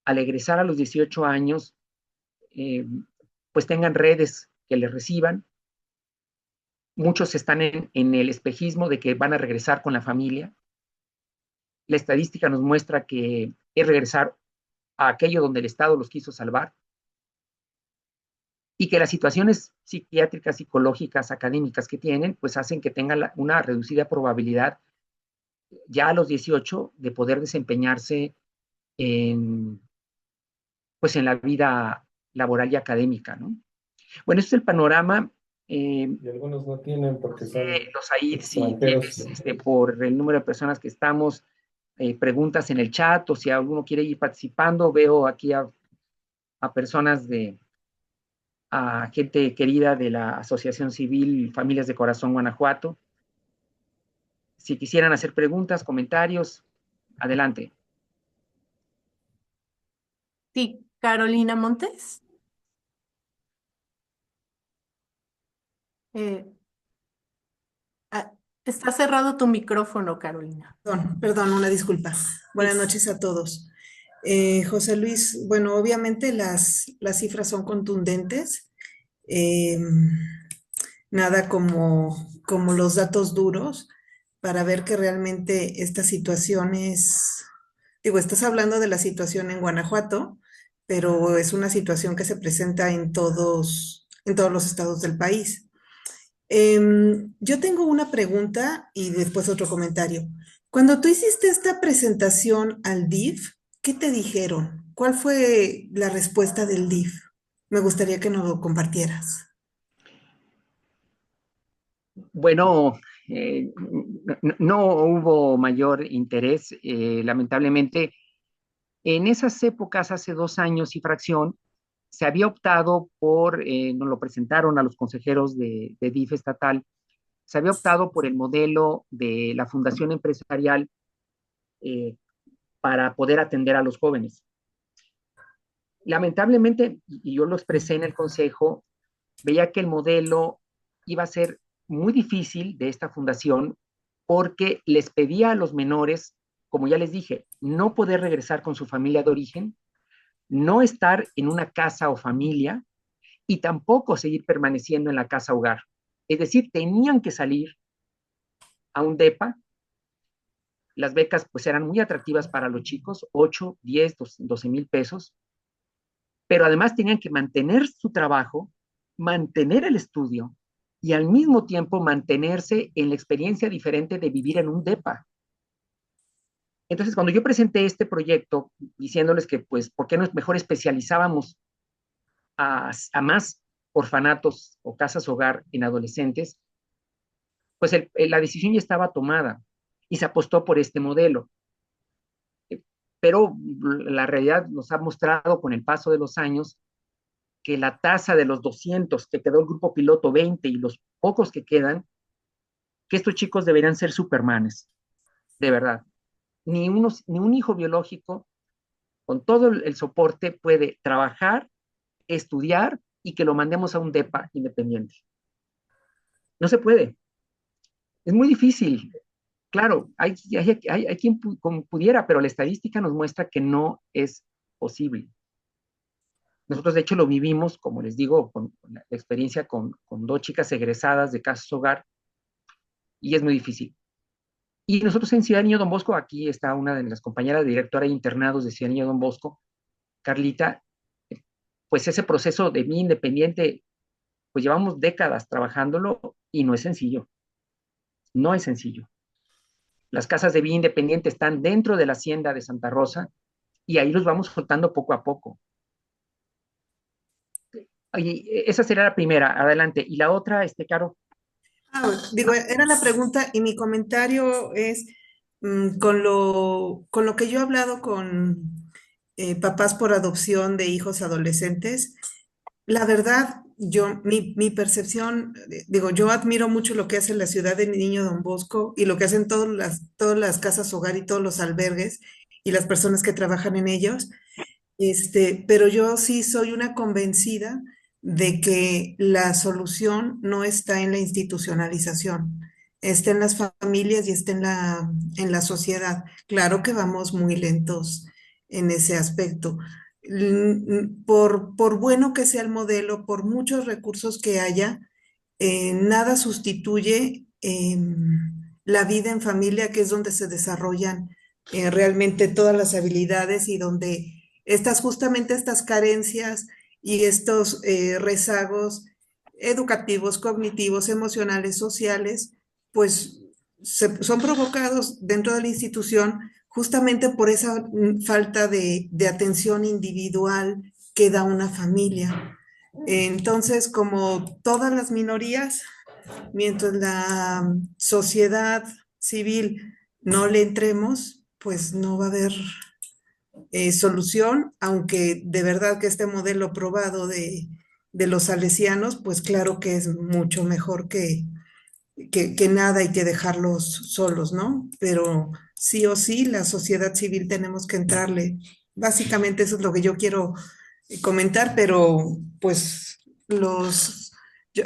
al egresar a los 18 años, pues tengan redes que les reciban. Muchos están en el espejismo de que van a regresar con la familia. La estadística nos muestra que es regresar a aquello donde el Estado los quiso salvar y que las situaciones psiquiátricas, psicológicas, académicas que tienen, pues hacen que tengan una reducida probabilidad ya a los 18 de poder desempeñarse en, pues en la vida laboral y académica, ¿no? Bueno, este es el panorama. Y algunos no tienen porque son Los ahí, si extranjeros. tienes, por el número de personas que estamos, preguntas en el chat o si alguno quiere ir participando, veo aquí a personas a gente querida de la Asociación Civil Familias de Corazón Guanajuato. Si quisieran hacer preguntas, comentarios, adelante. Sí, Carolina Montes. Eh, ah, Está cerrado tu micrófono, Carolina. Perdón, una disculpa. Buenas Sí. noches a todos. José Luis, bueno, obviamente las cifras son contundentes. Eh, Nada como los datos duros para ver que realmente esta situación es, digo, estás hablando de la situación en Guanajuato, pero es una situación que se presenta en todos los estados del país. Yo tengo una pregunta y después otro comentario. Cuando tú hiciste esta presentación al DIF, ¿qué te dijeron? ¿Cuál fue la respuesta del DIF? Me gustaría que nos lo compartieras. Bueno, no hubo mayor interés, lamentablemente. En esas épocas, hace 2 años y fracción, se había optado por, nos lo presentaron a los consejeros de DIF estatal, se había optado por el modelo de la fundación empresarial eh, para poder atender a los jóvenes. Lamentablemente, y yo lo expresé en el consejo, veía que el modelo iba a ser muy difícil de esta fundación porque les pedía a los menores, como ya les dije, no poder regresar con su familia de origen, no estar en una casa o familia y tampoco seguir permaneciendo en la casa hogar. Es decir, tenían que salir a un DEPA. Las becas pues eran muy atractivas para los chicos, 8, 10, 12 mil pesos, pero además tenían que mantener su trabajo, mantener el estudio y al mismo tiempo mantenerse en la experiencia diferente de vivir en un DEPA. Entonces, cuando yo presenté este proyecto diciéndoles que, pues, ¿por qué no mejor especializábamos a más orfanatos o casas hogar en adolescentes? Pues la decisión ya estaba tomada y se apostó por este modelo. Pero la realidad nos ha mostrado con el paso de los años que la tasa de los 200 que quedó el grupo piloto 20 y los pocos que quedan, que estos chicos deberían ser supermanes, de verdad. Ni un hijo biológico con todo el soporte puede trabajar, estudiar y que lo mandemos a un DEPA independiente. No se puede. Es muy difícil. Claro, hay quien pudiera, pero la estadística nos muestra que no es posible. Nosotros, de hecho, lo vivimos, como les digo, con la experiencia con 2 chicas egresadas de casas hogar, y es muy difícil. Y nosotros en Ciudad Niño Don Bosco, aquí está una de las compañeras de directora de internados de Ciudad Niño Don Bosco, Carlita, pues ese proceso de vida independiente, pues llevamos décadas trabajándolo y no es sencillo, no es sencillo. Las casas de vida independiente están dentro de la hacienda de Santa Rosa y ahí los vamos soltando poco a poco. Y esa sería la primera, adelante. Y la otra, Caro. Digo, era la pregunta y mi comentario es con lo que yo he hablado con papás por adopción de hijos adolescentes. La verdad, mi percepción, digo, yo admiro mucho lo que hace la ciudad de Niño Don Bosco y lo que hacen todas las casas hogar y todos los albergues y las personas que trabajan en ellos. Pero yo sí soy una convencida de que la solución no está en la institucionalización, está en las familias y está en la sociedad. Claro que vamos muy lentos en ese aspecto. Por bueno que sea el modelo, por muchos recursos que haya, nada sustituye la vida en familia, que es donde se desarrollan realmente todas las habilidades y donde justamente estas carencias y estos rezagos educativos, cognitivos, emocionales, sociales, pues son provocados dentro de la institución justamente por esa falta de atención individual que da una familia. Entonces, como todas las minorías, mientras la sociedad civil no le entremos, pues no va a haber solución, aunque de verdad que este modelo probado de los salesianos, pues claro que es mucho mejor que nada y que dejarlos solos, ¿no? Pero sí o sí, la sociedad civil tenemos que entrarle. Básicamente eso es lo que yo quiero comentar, pero pues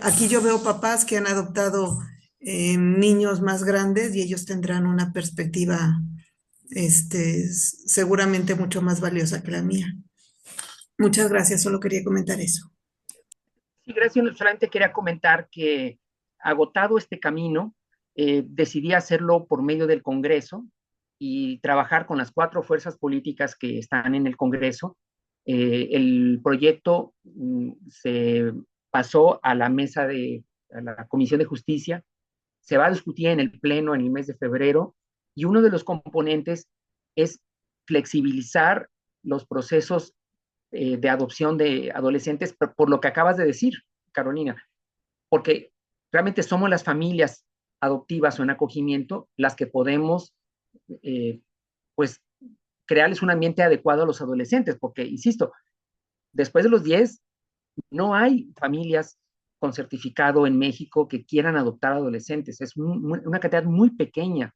aquí yo veo papás que han adoptado niños más grandes y ellos tendrán una perspectiva seguramente mucho más valiosa que la mía. Muchas gracias, solo quería comentar eso. Sí, gracias. Solamente quería comentar que agotado este camino, decidí hacerlo por medio del Congreso y trabajar con las 4 fuerzas políticas que están en el Congreso. El proyecto se pasó a a la Comisión de Justicia, se va a discutir en el Pleno en el mes de febrero y uno de los componentes es flexibilizar los procesos de adopción de adolescentes, por lo que acabas de decir, Carolina, porque realmente somos las familias adoptivas o en acogimiento las que podemos, eh, pues, crearles un ambiente adecuado a los adolescentes, porque, insisto, después de los 10, no hay familias con certificado en México que quieran adoptar adolescentes, es una cantidad muy pequeña.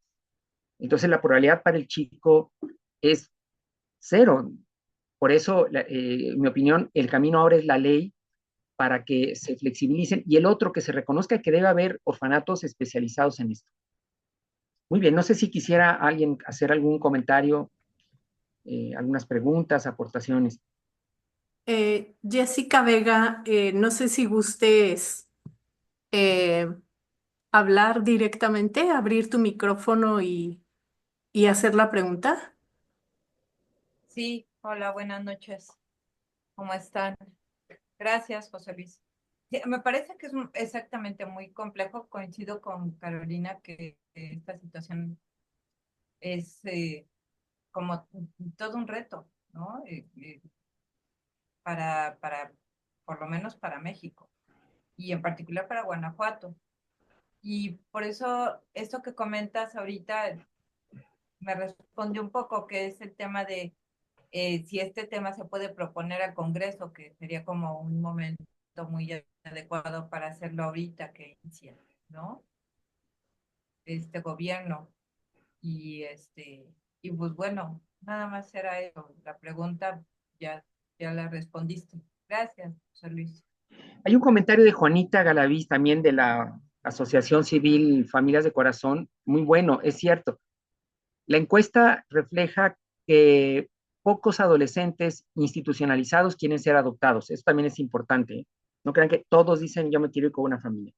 Entonces la probabilidad para el chico es cero. Por eso, en mi opinión, el camino ahora es la ley para que se flexibilicen y el otro que se reconozca que debe haber orfanatos especializados en esto. Muy bien, no sé si quisiera alguien hacer algún comentario, algunas preguntas, aportaciones. Jessica Vega, no sé si gustes eh, hablar directamente, abrir tu micrófono y hacer la pregunta. Sí, hola, buenas noches. ¿Cómo están? Gracias, José Luis. Sí, me parece que es exactamente muy complejo. Coincido con Carolina que esta situación es como todo un reto, ¿no? Por lo menos para México y en particular para Guanajuato. Y por eso esto que comentas ahorita me responde un poco, que es el tema de si este tema se puede proponer al Congreso, que sería como un momento muy adecuado para hacerlo ahorita que inicia, ¿no? Este gobierno. Y y pues bueno, nada más era eso. La pregunta ya la respondiste. Gracias, José Luis. Hay un comentario de Juanita Galaviz, también de la Asociación Civil Familias de Corazón, muy bueno, es cierto. La encuesta refleja que pocos adolescentes institucionalizados quieren ser adoptados. Eso también es importante, ¿eh? No crean que todos dicen yo me quiero ir con una familia.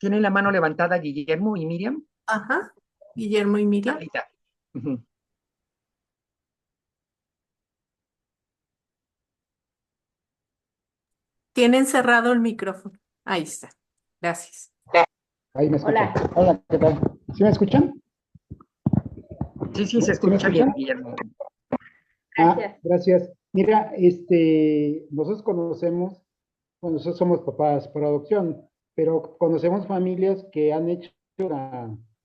¿Tienen la mano levantada Guillermo y Miriam? Ajá. Guillermo y Miriam. Ahí está. Ujú. Tienen cerrado el micrófono. Ahí está. Gracias. Ahí me escuchan. Hola, Hola, ¿qué tal? ¿Sí me escuchan? Sí, sí, se ¿Sí me escucha bien, escuchan? Guillermo. gracias. Gracias. Mira, nosotros conocemos, bueno, nosotros somos papás por adopción, pero conocemos familias que han hecho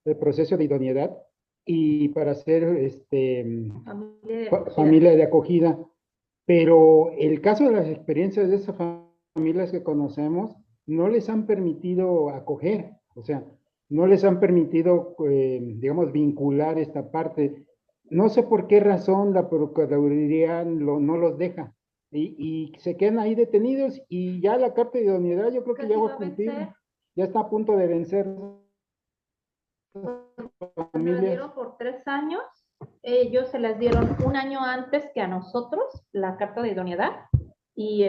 el proceso de idoneidad y para ser Familia de acogida. familia de acogida. Pero el caso de las experiencias de esas familias que conocemos, no les han permitido acoger, o sea, no les han permitido, digamos, vincular esta parte. No sé por qué razón la Procuraduría no los deja y se quedan ahí detenidos y ya la carta de idoneidad yo creo que Casi ya va va a a cumplir, vencer. ya está a punto de vencer Se las familias. dieron por 3 años. Ellos se las dieron un año antes que a nosotros, la carta de idoneidad. Y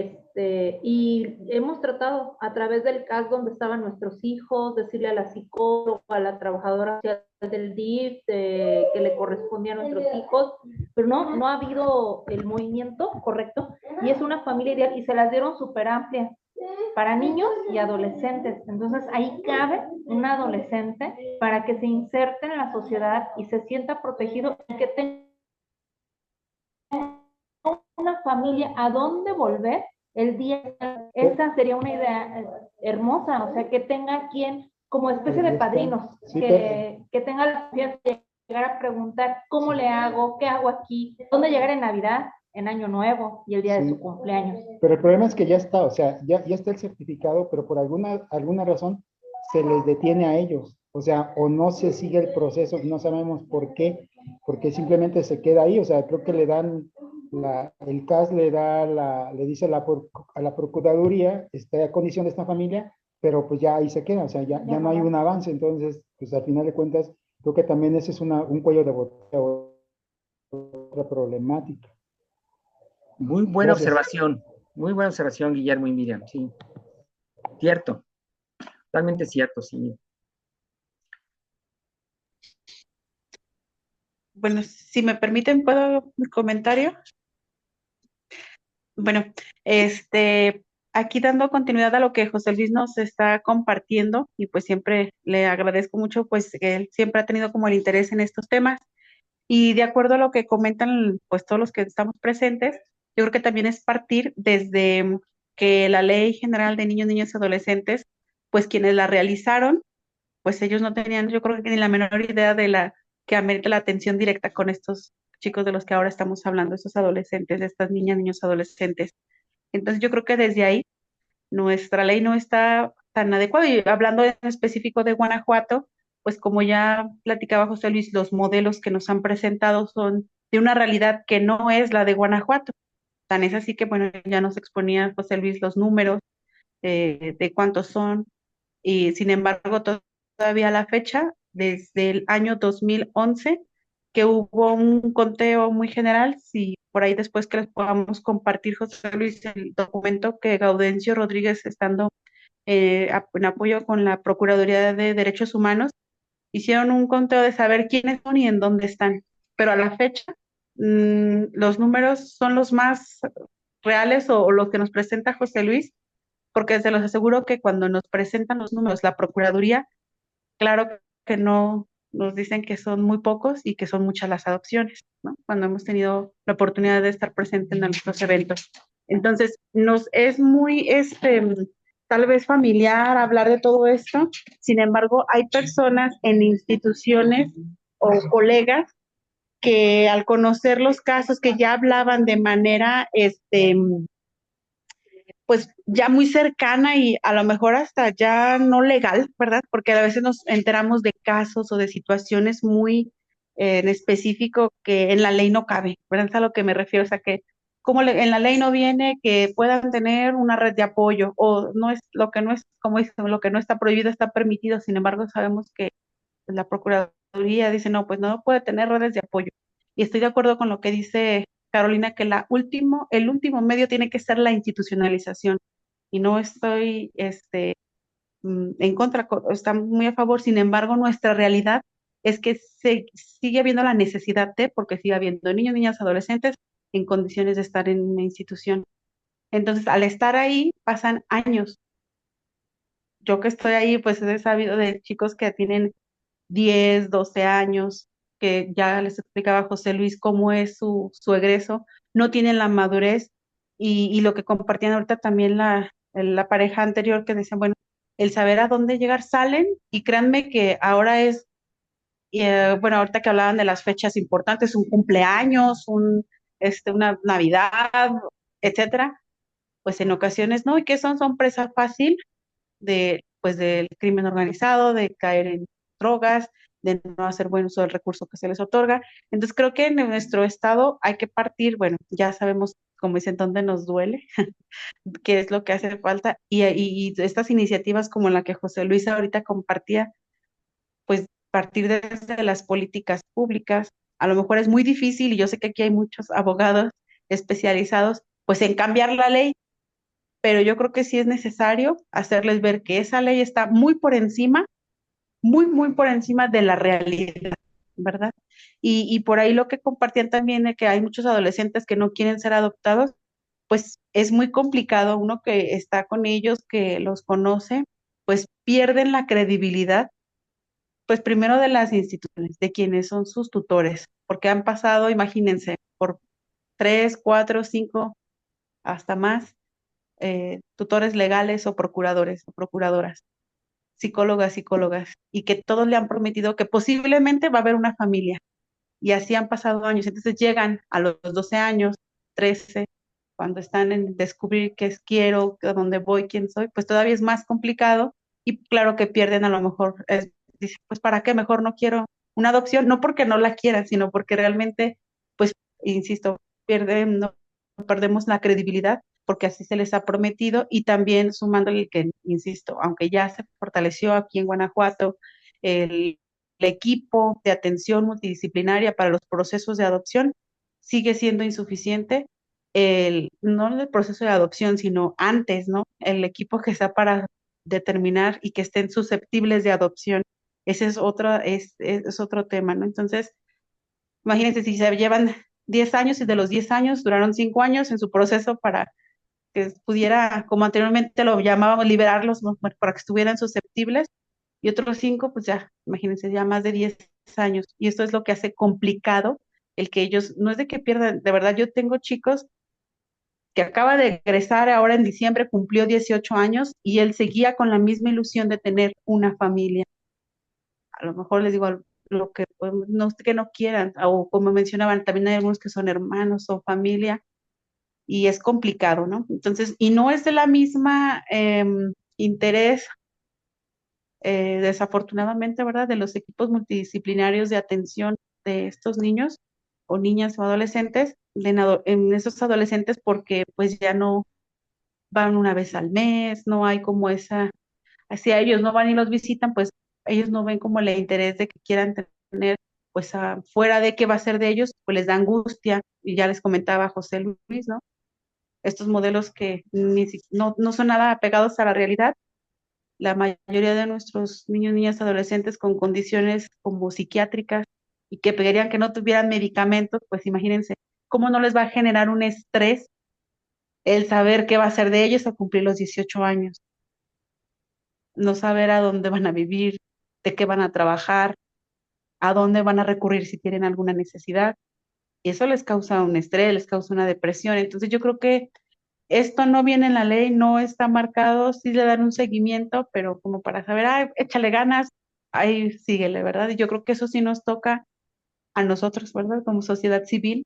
hemos tratado a través del CAS donde estaban nuestros hijos, decirle a la psicóloga, a la trabajadora social del DIF, que le correspondía a nuestros hijos, pero no ha habido el movimiento correcto. Y es una familia ideal y se las dieron súper amplia para niños y adolescentes. Entonces ahí cabe un adolescente para que se inserte en la sociedad y se sienta protegido y que tenga una familia a dónde volver el día. Esa sería una idea hermosa, o sea, que tenga quien, como especie de padrinos, Sí, que tenga la confianza de llegar a preguntar cómo le hago, qué hago aquí, dónde llegar en Navidad, en Año Nuevo y el día de sí. su cumpleaños. Pero el problema es que ya está, o sea, ya está el certificado, pero por alguna razón se les detiene a ellos. O sea, o no se sigue el proceso, no sabemos por qué, porque simplemente se queda ahí. O sea, creo que le dan, el CAS le dice a la Procuraduría, está a condición de esta familia, pero pues ya ahí se queda, o sea, ya no hay un avance. Entonces, pues al final de cuentas, creo que también ese es un cuello de botella, otra problemática. Muy buena Gracias. observación, Guillermo y Miriam, sí. Cierto, totalmente cierto, sí. Bueno, si me permiten, ¿puedo mi comentario? Bueno, aquí dando continuidad a lo que José Luis nos está compartiendo, y pues siempre le agradezco mucho, pues que él siempre ha tenido como el interés en estos temas, y de acuerdo a lo que comentan, pues todos los que estamos presentes, yo creo que también es partir desde que la Ley General de Niños, Niñas y Adolescentes, pues quienes la realizaron, pues ellos no tenían, yo creo que ni la menor idea de la que amerita la atención directa con estos chicos de los que ahora estamos hablando, estos adolescentes, estas niñas, niños, adolescentes. Entonces yo creo que desde ahí nuestra ley no está tan adecuada. Y hablando en específico de Guanajuato, pues como ya platicaba José Luis, los modelos que nos han presentado son de una realidad que no es la de Guanajuato. Tan es así que, bueno, ya nos exponía José Luis los números de cuántos son, y sin embargo todavía a la fecha, desde el año 2011, que hubo un conteo muy general, si por ahí después que les podamos compartir, José Luis, el documento que Gaudencio Rodríguez, estando en apoyo con la Procuraduría de Derechos Humanos, hicieron un conteo de saber quiénes son y en dónde están. Pero a la fecha, los números son los más reales o los que nos presenta José Luis, porque se los aseguro que cuando nos presentan los números la Procuraduría, claro que no nos dicen que son muy pocos y que son muchas las adopciones, ¿no? Cuando hemos tenido la oportunidad de estar presente en nuestros eventos. Entonces, nos es muy, tal vez familiar hablar de todo esto. Sin embargo, hay personas en instituciones o colegas que al conocer los casos que ya hablaban de manera, pues ya muy cercana y a lo mejor hasta ya no legal, ¿verdad? Porque a veces nos enteramos de casos o de situaciones muy en específico que en la ley no cabe, ¿verdad? Es a lo que me refiero, o sea que como en la ley no viene que puedan tener una red de apoyo o no es lo que no es, como dicen, lo que no está prohibido está permitido. Sin embargo, sabemos que la Procuraduría dice, no, pues no puede tener redes de apoyo. Y estoy de acuerdo con lo que dice Carolina, que el último medio tiene que ser la institucionalización. Y no estoy en contra, están muy a favor. Sin embargo, nuestra realidad es que se sigue habiendo la necesidad de, porque sigue habiendo niños, niñas, adolescentes en condiciones de estar en una institución. Entonces, al estar ahí, pasan años. Yo que estoy ahí, pues he sabido de chicos que tienen 10, 12 años, que ya les explicaba a José Luis cómo es su egreso, no tienen la madurez y lo que compartían ahorita también la pareja anterior que decían, bueno, el saber a dónde llegar, salen y créanme que ahora es, bueno, ahorita que hablaban de las fechas importantes, un cumpleaños, una Navidad, etcétera, pues en ocasiones no, ¿y qué son? Son presa fácil pues del crimen organizado, de caer en drogas, de no hacer buen uso del recurso que se les otorga. Entonces creo que en nuestro estado hay que partir, bueno, ya sabemos, como dicen, dónde nos duele, qué es lo que hace falta, y estas iniciativas como la que José Luis ahorita compartía, pues partir desde las políticas públicas, a lo mejor es muy difícil, y yo sé que aquí hay muchos abogados especializados, pues en cambiar la ley, pero yo creo que sí es necesario hacerles ver que esa ley está muy por encima, muy, muy por encima de la realidad, ¿verdad? Y por ahí lo que compartían también es que hay muchos adolescentes que no quieren ser adoptados, pues es muy complicado, uno que está con ellos, que los conoce, pues pierden la credibilidad, pues primero de las instituciones, de quienes son sus tutores, porque han pasado, imagínense, por 3, 4, 5, hasta más tutores legales o procuradores o procuradoras, psicólogas, y que todos le han prometido que posiblemente va a haber una familia. Y así han pasado años. Entonces llegan a los 12 años, 13, cuando están en descubrir qué es quiero, a dónde voy, quién soy, pues todavía es más complicado y claro que pierden a lo mejor, dicen, pues ¿para qué? Mejor no quiero una adopción, no porque no la quieran, sino porque realmente, pues, insisto, no perdemos la credibilidad porque así se les ha prometido y también sumándole que, insisto, aunque ya se fortaleció aquí en Guanajuato el equipo de atención multidisciplinaria para los procesos de adopción, sigue siendo insuficiente, no el proceso de adopción, sino antes, ¿no? El equipo que está para determinar y que estén susceptibles de adopción. Ese es otro tema, ¿no? Entonces, imagínense si se llevan 10 años y de los 10 años duraron 5 años en su proceso para que pudiera, como anteriormente lo llamábamos, liberarlos, ¿no? Para que estuvieran susceptibles, y otros 5, pues ya, imagínense, ya más de 10 años. Y esto es lo que hace complicado el que ellos, no es de que pierdan, de verdad, yo tengo chicos que acaba de egresar ahora en diciembre, cumplió 18 años y él seguía con la misma ilusión de tener una familia. A lo mejor les digo lo que no que no quieran, o como mencionaban, también hay algunos que son hermanos o familia, y es complicado, ¿no? Entonces, y no es de la misma interés, desafortunadamente, ¿verdad?, de los equipos multidisciplinarios de atención de estos niños o niñas o adolescentes, en esos adolescentes porque pues ya no van una vez al mes, no hay como hacia ellos no van y los visitan, pues ellos no ven como el interés de que quieran tener, pues fuera de qué va a ser de ellos, pues les da angustia, y ya les comentaba José Luis, ¿no? Estos modelos que no son nada apegados a la realidad. La mayoría de nuestros niños, niñas, adolescentes con condiciones como psiquiátricas y que pedirían que no tuvieran medicamentos, pues imagínense, ¿cómo no les va a generar un estrés el saber qué va a ser de ellos a cumplir los 18 años? No saber a dónde van a vivir, de qué van a trabajar, a dónde van a recurrir si tienen alguna necesidad. Y eso les causa un estrés, les causa una depresión. Entonces yo creo que esto no viene en la ley, no está marcado, sí le dan un seguimiento, pero como para saber, ay, échale ganas, ahí síguele, ¿verdad? Y yo creo que eso sí nos toca a nosotros, ¿verdad? Como sociedad civil,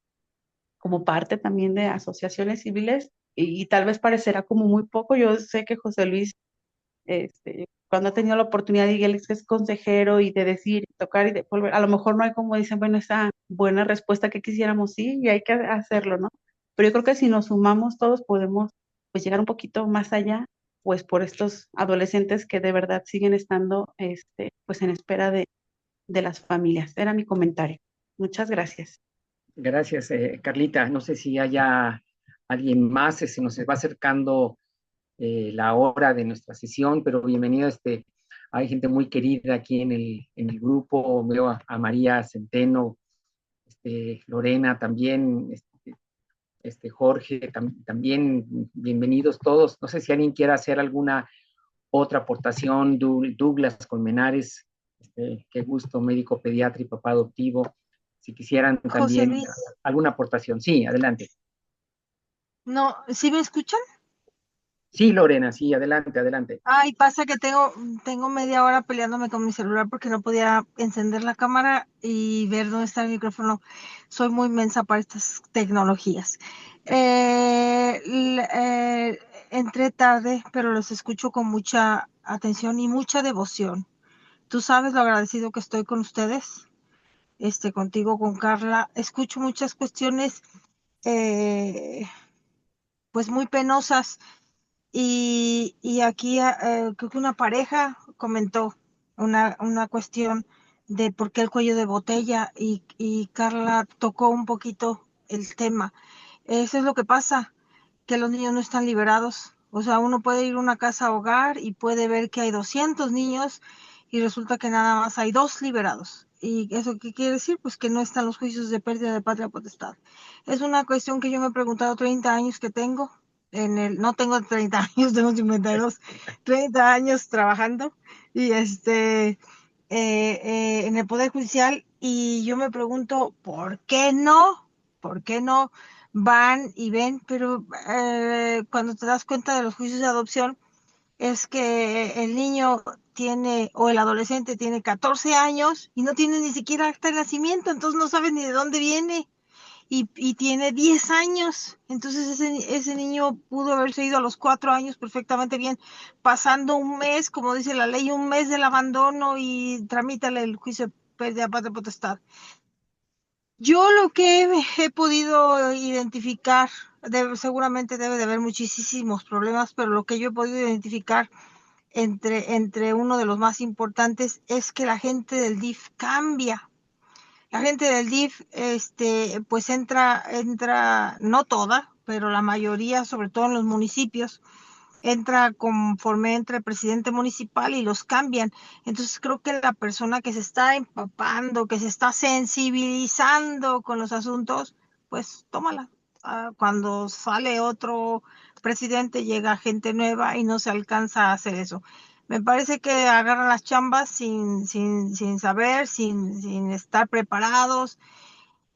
como parte también de asociaciones civiles, y tal vez parecerá como muy poco. Yo sé que José Luis, cuando ha tenido la oportunidad y él es consejero y de decir, tocar y de volver, a lo mejor no hay como dicen, bueno, esa buena respuesta que quisiéramos, sí, y hay que hacerlo, ¿no? Pero yo creo que si nos sumamos todos podemos pues llegar un poquito más allá, pues por estos adolescentes que de verdad siguen estando pues en espera de las familias. Era mi comentario. Muchas gracias. Gracias, Carlita. No sé si haya alguien más, se nos va acercando la hora de nuestra sesión, pero bienvenido. Hay gente muy querida aquí en el grupo. Veo a María Centeno, Lorena también, Jorge, también bienvenidos todos. No sé si alguien quiere hacer alguna otra aportación. Douglas Colmenares, qué gusto, médico pediatra y papá adoptivo. Si quisieran José también Luis, alguna aportación. Sí, adelante. no, ¿sí me escuchan? Sí, Lorena, sí, adelante, adelante. Ay, pasa que tengo media hora peleándome con mi celular porque no podía encender la cámara y ver dónde está el micrófono. Soy muy mensa para estas tecnologías. Entré tarde, pero los escucho con mucha atención y mucha devoción. Tú sabes lo agradecido que estoy con ustedes, contigo, con Carla. Escucho muchas cuestiones, eh, pues muy penosas. Y aquí creo que una pareja comentó una cuestión de por qué el cuello de botella y Carla tocó un poquito el tema. Eso es lo que pasa, que los niños no están liberados. O sea, uno puede ir a una casa hogar y puede ver que hay 200 niños y resulta que nada más hay 2 liberados. ¿Y eso qué quiere decir? Pues que no están los juicios de pérdida de patria potestad. Es una cuestión que yo me he preguntado 30 años que tengo. No tengo 30 años, tengo 52, 30 años trabajando y en el Poder Judicial, y yo me pregunto, ¿por qué no? ¿Por qué no van y ven? Pero cuando te das cuenta de los juicios de adopción, es que el niño tiene, o el adolescente tiene 14 años y no tiene ni siquiera acta de nacimiento, entonces no sabe ni de dónde viene. Y tiene 10 años. Entonces ese niño pudo haberse ido a los 4 años perfectamente bien, pasando un mes, como dice la ley, un mes del abandono y tramítale el juicio de pérdida de patria potestad. Yo lo que he podido identificar, seguramente debe de haber muchísimos problemas, pero lo que yo he podido identificar entre uno de los más importantes es que la gente del DIF cambia. La gente del DIF, pues entra, no toda, pero la mayoría, sobre todo en los municipios, entra conforme entra el presidente municipal y los cambian. Entonces creo que la persona que se está empapando, que se está sensibilizando con los asuntos, pues tómala. Cuando sale otro presidente, llega gente nueva y no se alcanza a hacer eso. Me parece que agarran las chambas sin saber, sin estar preparados,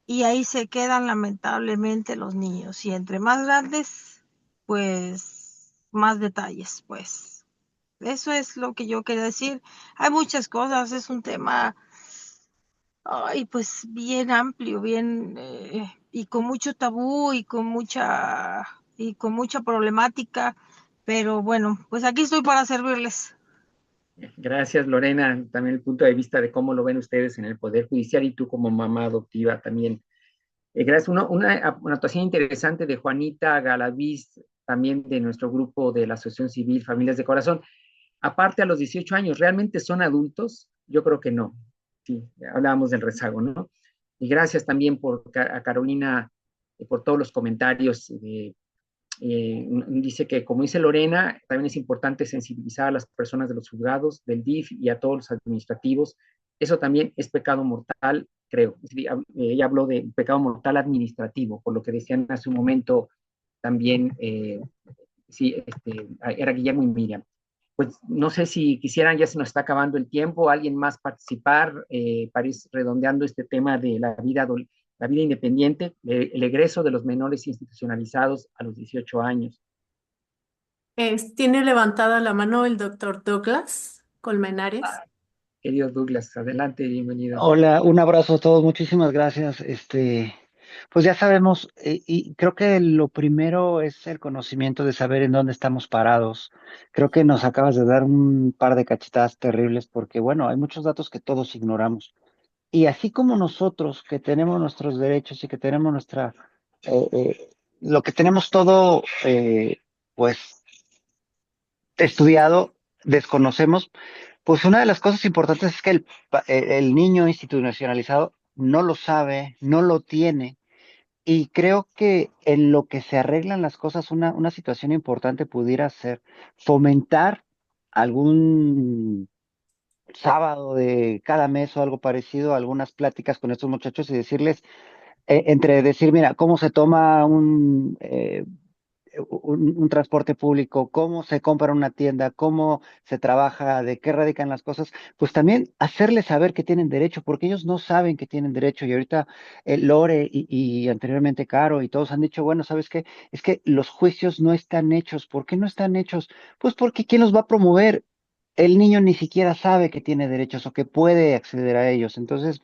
y ahí se quedan lamentablemente los niños. Y entre más grandes, pues más detalles, pues. Eso es lo que yo quería decir. Hay muchas cosas, es un tema, ay, pues bien amplio, bien, y con mucho tabú y con mucha problemática, pero bueno, pues aquí estoy para servirles. Gracias, Lorena. También el punto de vista de cómo lo ven ustedes en el Poder Judicial y tú como mamá adoptiva también. Gracias. Una anotación interesante de Juanita Galaviz, también de nuestro grupo de la Asociación Civil Familias de Corazón. Aparte, a los 18 años, ¿realmente son adultos? Yo creo que no. Sí, hablábamos del rezago, ¿no? Y gracias también a Carolina por todos los comentarios. Dice que, como dice Lorena, también es importante sensibilizar a las personas de los juzgados, del DIF y a todos los administrativos. Eso también es pecado mortal, creo. Ella habló de pecado mortal administrativo, por lo que decían hace un momento también, sí, era Guillermo y Miriam. Pues no sé si quisieran, ya se nos está acabando el tiempo, alguien más participar para ir redondeando este tema de la vida independiente, el egreso de los menores institucionalizados a los 18 años. Tiene levantada la mano el doctor Douglas Colmenares. Querido Douglas, adelante, bienvenido. Hola, un abrazo a todos, muchísimas gracias. Pues ya sabemos, y creo que lo primero es el conocimiento de saber en dónde estamos parados. Creo que nos acabas de dar un par de cachetadas terribles porque, bueno, hay muchos datos que todos ignoramos. Y así como nosotros que tenemos nuestros derechos y que tenemos lo que tenemos todo, pues estudiado, desconocemos, pues una de las cosas importantes es que el niño institucionalizado no lo sabe, no lo tiene, y creo que en lo que se arreglan las cosas, una situación importante pudiera ser fomentar algún sábado de cada mes o algo parecido, algunas pláticas con estos muchachos y decirles, entre decir, mira, cómo se toma un transporte público, cómo se compra una tienda, cómo se trabaja, de qué radican las cosas, pues también hacerles saber que tienen derecho, porque ellos no saben que tienen derecho. Y ahorita Lore y anteriormente Caro y todos han dicho, bueno, ¿sabes qué? Es que los juicios no están hechos. ¿Por qué no están hechos? Pues porque ¿quién los va a promover? El niño ni siquiera sabe que tiene derechos o que puede acceder a ellos. Entonces,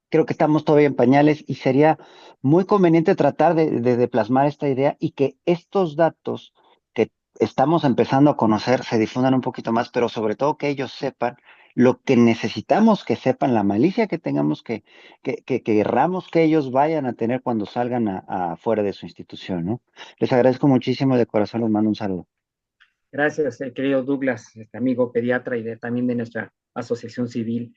creo que estamos todavía en pañales y sería muy conveniente tratar de plasmar esta idea y que estos datos que estamos empezando a conocer se difundan un poquito más, pero sobre todo que ellos sepan lo que necesitamos que sepan, la malicia que tengamos que querramos que ellos vayan a tener cuando salgan afuera de su institución, ¿no? Les agradezco muchísimo, de corazón les mando un saludo. Gracias, querido Douglas, amigo pediatra y también de nuestra asociación civil.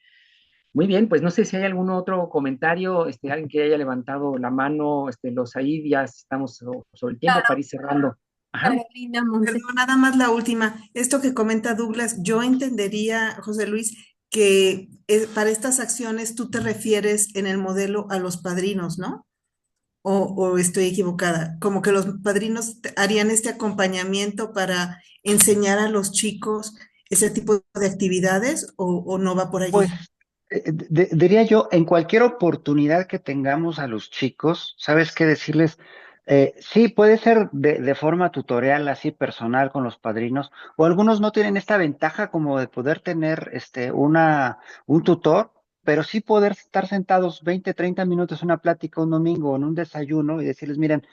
Muy bien, pues no sé si hay algún otro comentario, alguien que haya levantado la mano, los ahí ya estamos sobre el tiempo para ir cerrando. Ajá. Carolina Monse. Perdón, nada más la última. Esto que comenta Douglas, yo entendería, José Luis, que para estas acciones tú te refieres en el modelo a los padrinos, ¿no? O estoy equivocada. Como que los padrinos harían este acompañamiento para enseñar a los chicos ese tipo de actividades o no va por allí. Pues diría yo, en cualquier oportunidad que tengamos a los chicos, ¿sabes qué decirles? Sí, puede ser de forma tutorial, así personal con los padrinos, o algunos no tienen esta ventaja como de poder tener un tutor, pero sí poder estar sentados 20, 30 minutos en una plática un domingo, en un desayuno, y decirles, miren,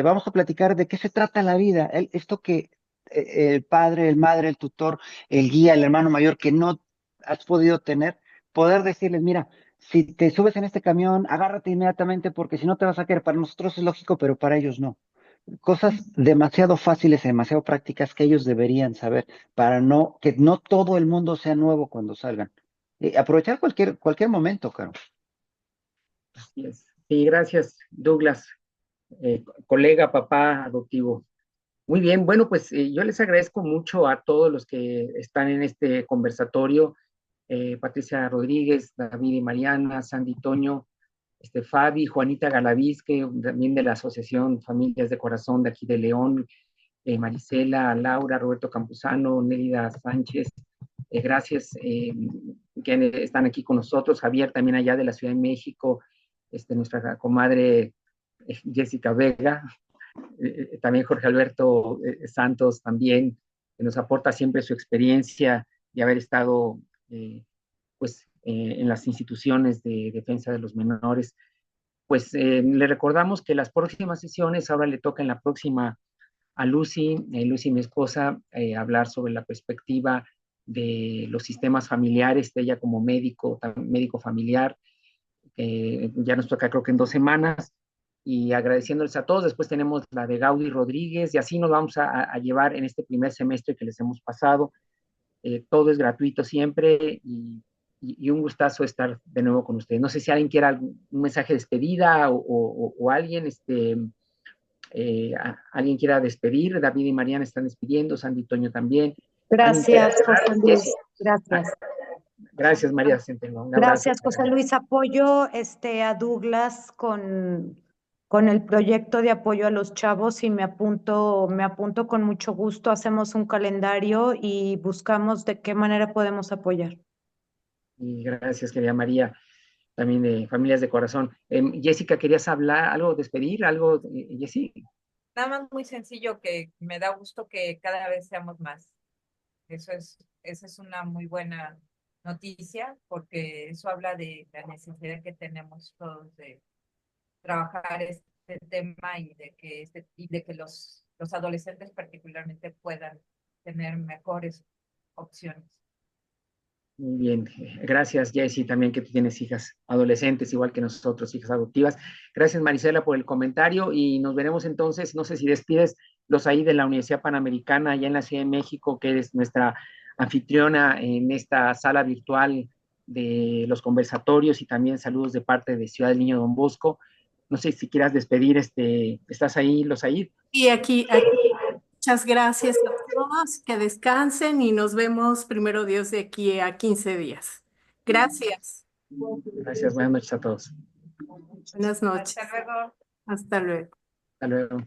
vamos a platicar de qué se trata la vida, esto que el padre, el madre, el tutor, el guía, el hermano mayor, que no has podido tener, poder decirles, mira, si te subes en este camión, agárrate inmediatamente porque si no te vas a caer. Para nosotros es lógico, pero para ellos no. Cosas demasiado fáciles y demasiado prácticas que ellos deberían saber para que no todo el mundo sea nuevo cuando salgan. Aprovechar cualquier momento, Caro. Así es. Sí, gracias, Douglas, colega, papá adoptivo. Muy bien, bueno, pues yo les agradezco mucho a todos los que están en este conversatorio, Patricia Rodríguez, David y Mariana, Sandy Toño, Fabi, Juanita Galaviz, que también de la Asociación Familias de Corazón de aquí de León, Marisela, Laura, Roberto Campuzano, Nélida Sánchez, gracias que están aquí con nosotros, Javier también allá de la Ciudad de México, nuestra comadre Jessica Vega, también Jorge Alberto Santos también, que nos aporta siempre su experiencia de haber estado en las instituciones de defensa de los menores. Pues le recordamos que las próximas sesiones, ahora le toca en la próxima a Lucy, mi esposa, hablar sobre la perspectiva de los sistemas familiares, de ella como médico familiar. Ya nos toca creo que en 2 semanas, y agradeciéndoles a todos. Después tenemos la de Gaudi Rodríguez, y así nos vamos a llevar en este primer semestre que les hemos pasado. Todo es gratuito siempre, y un gustazo estar de nuevo con ustedes. No sé si alguien quiera un mensaje de despedida o alguien, alguien quiera despedir. David y Mariana están despidiendo, Sandy y Toño también. Gracias, José Luis. Gracias. Gracias, María Centeno. Un abrazo. Gracias, José Luis. Apoyo a Douglas con el proyecto de apoyo a los chavos y me apunto con mucho gusto. Hacemos un calendario y buscamos de qué manera podemos apoyar. Y gracias, querida María, también de Familias de Corazón. Jessica, ¿querías hablar algo, despedir algo, Jessica? Nada más muy sencillo, que me da gusto que cada vez seamos más. Esa es una muy buena noticia, porque eso habla de la necesidad que tenemos todos de trabajar este tema y de que los adolescentes particularmente puedan tener mejores opciones. Muy bien, gracias Jessy, también que tú tienes hijas adolescentes, igual que nosotros, hijas adoptivas. Gracias Marisela por el comentario, y nos veremos entonces, no sé si despides los ahí de la Universidad Panamericana, allá en la Ciudad de México, que eres nuestra anfitriona en esta sala virtual de los conversatorios, y también saludos de parte de Ciudad del Niño Don Bosco. No sé si quieras despedir, ¿estás ahí, Losaid? Y aquí, muchas gracias a todos, que descansen y nos vemos primero Dios de aquí a 15 días. Gracias. Gracias, buenas noches a todos. Buenas noches. Hasta luego. Hasta luego. Hasta luego.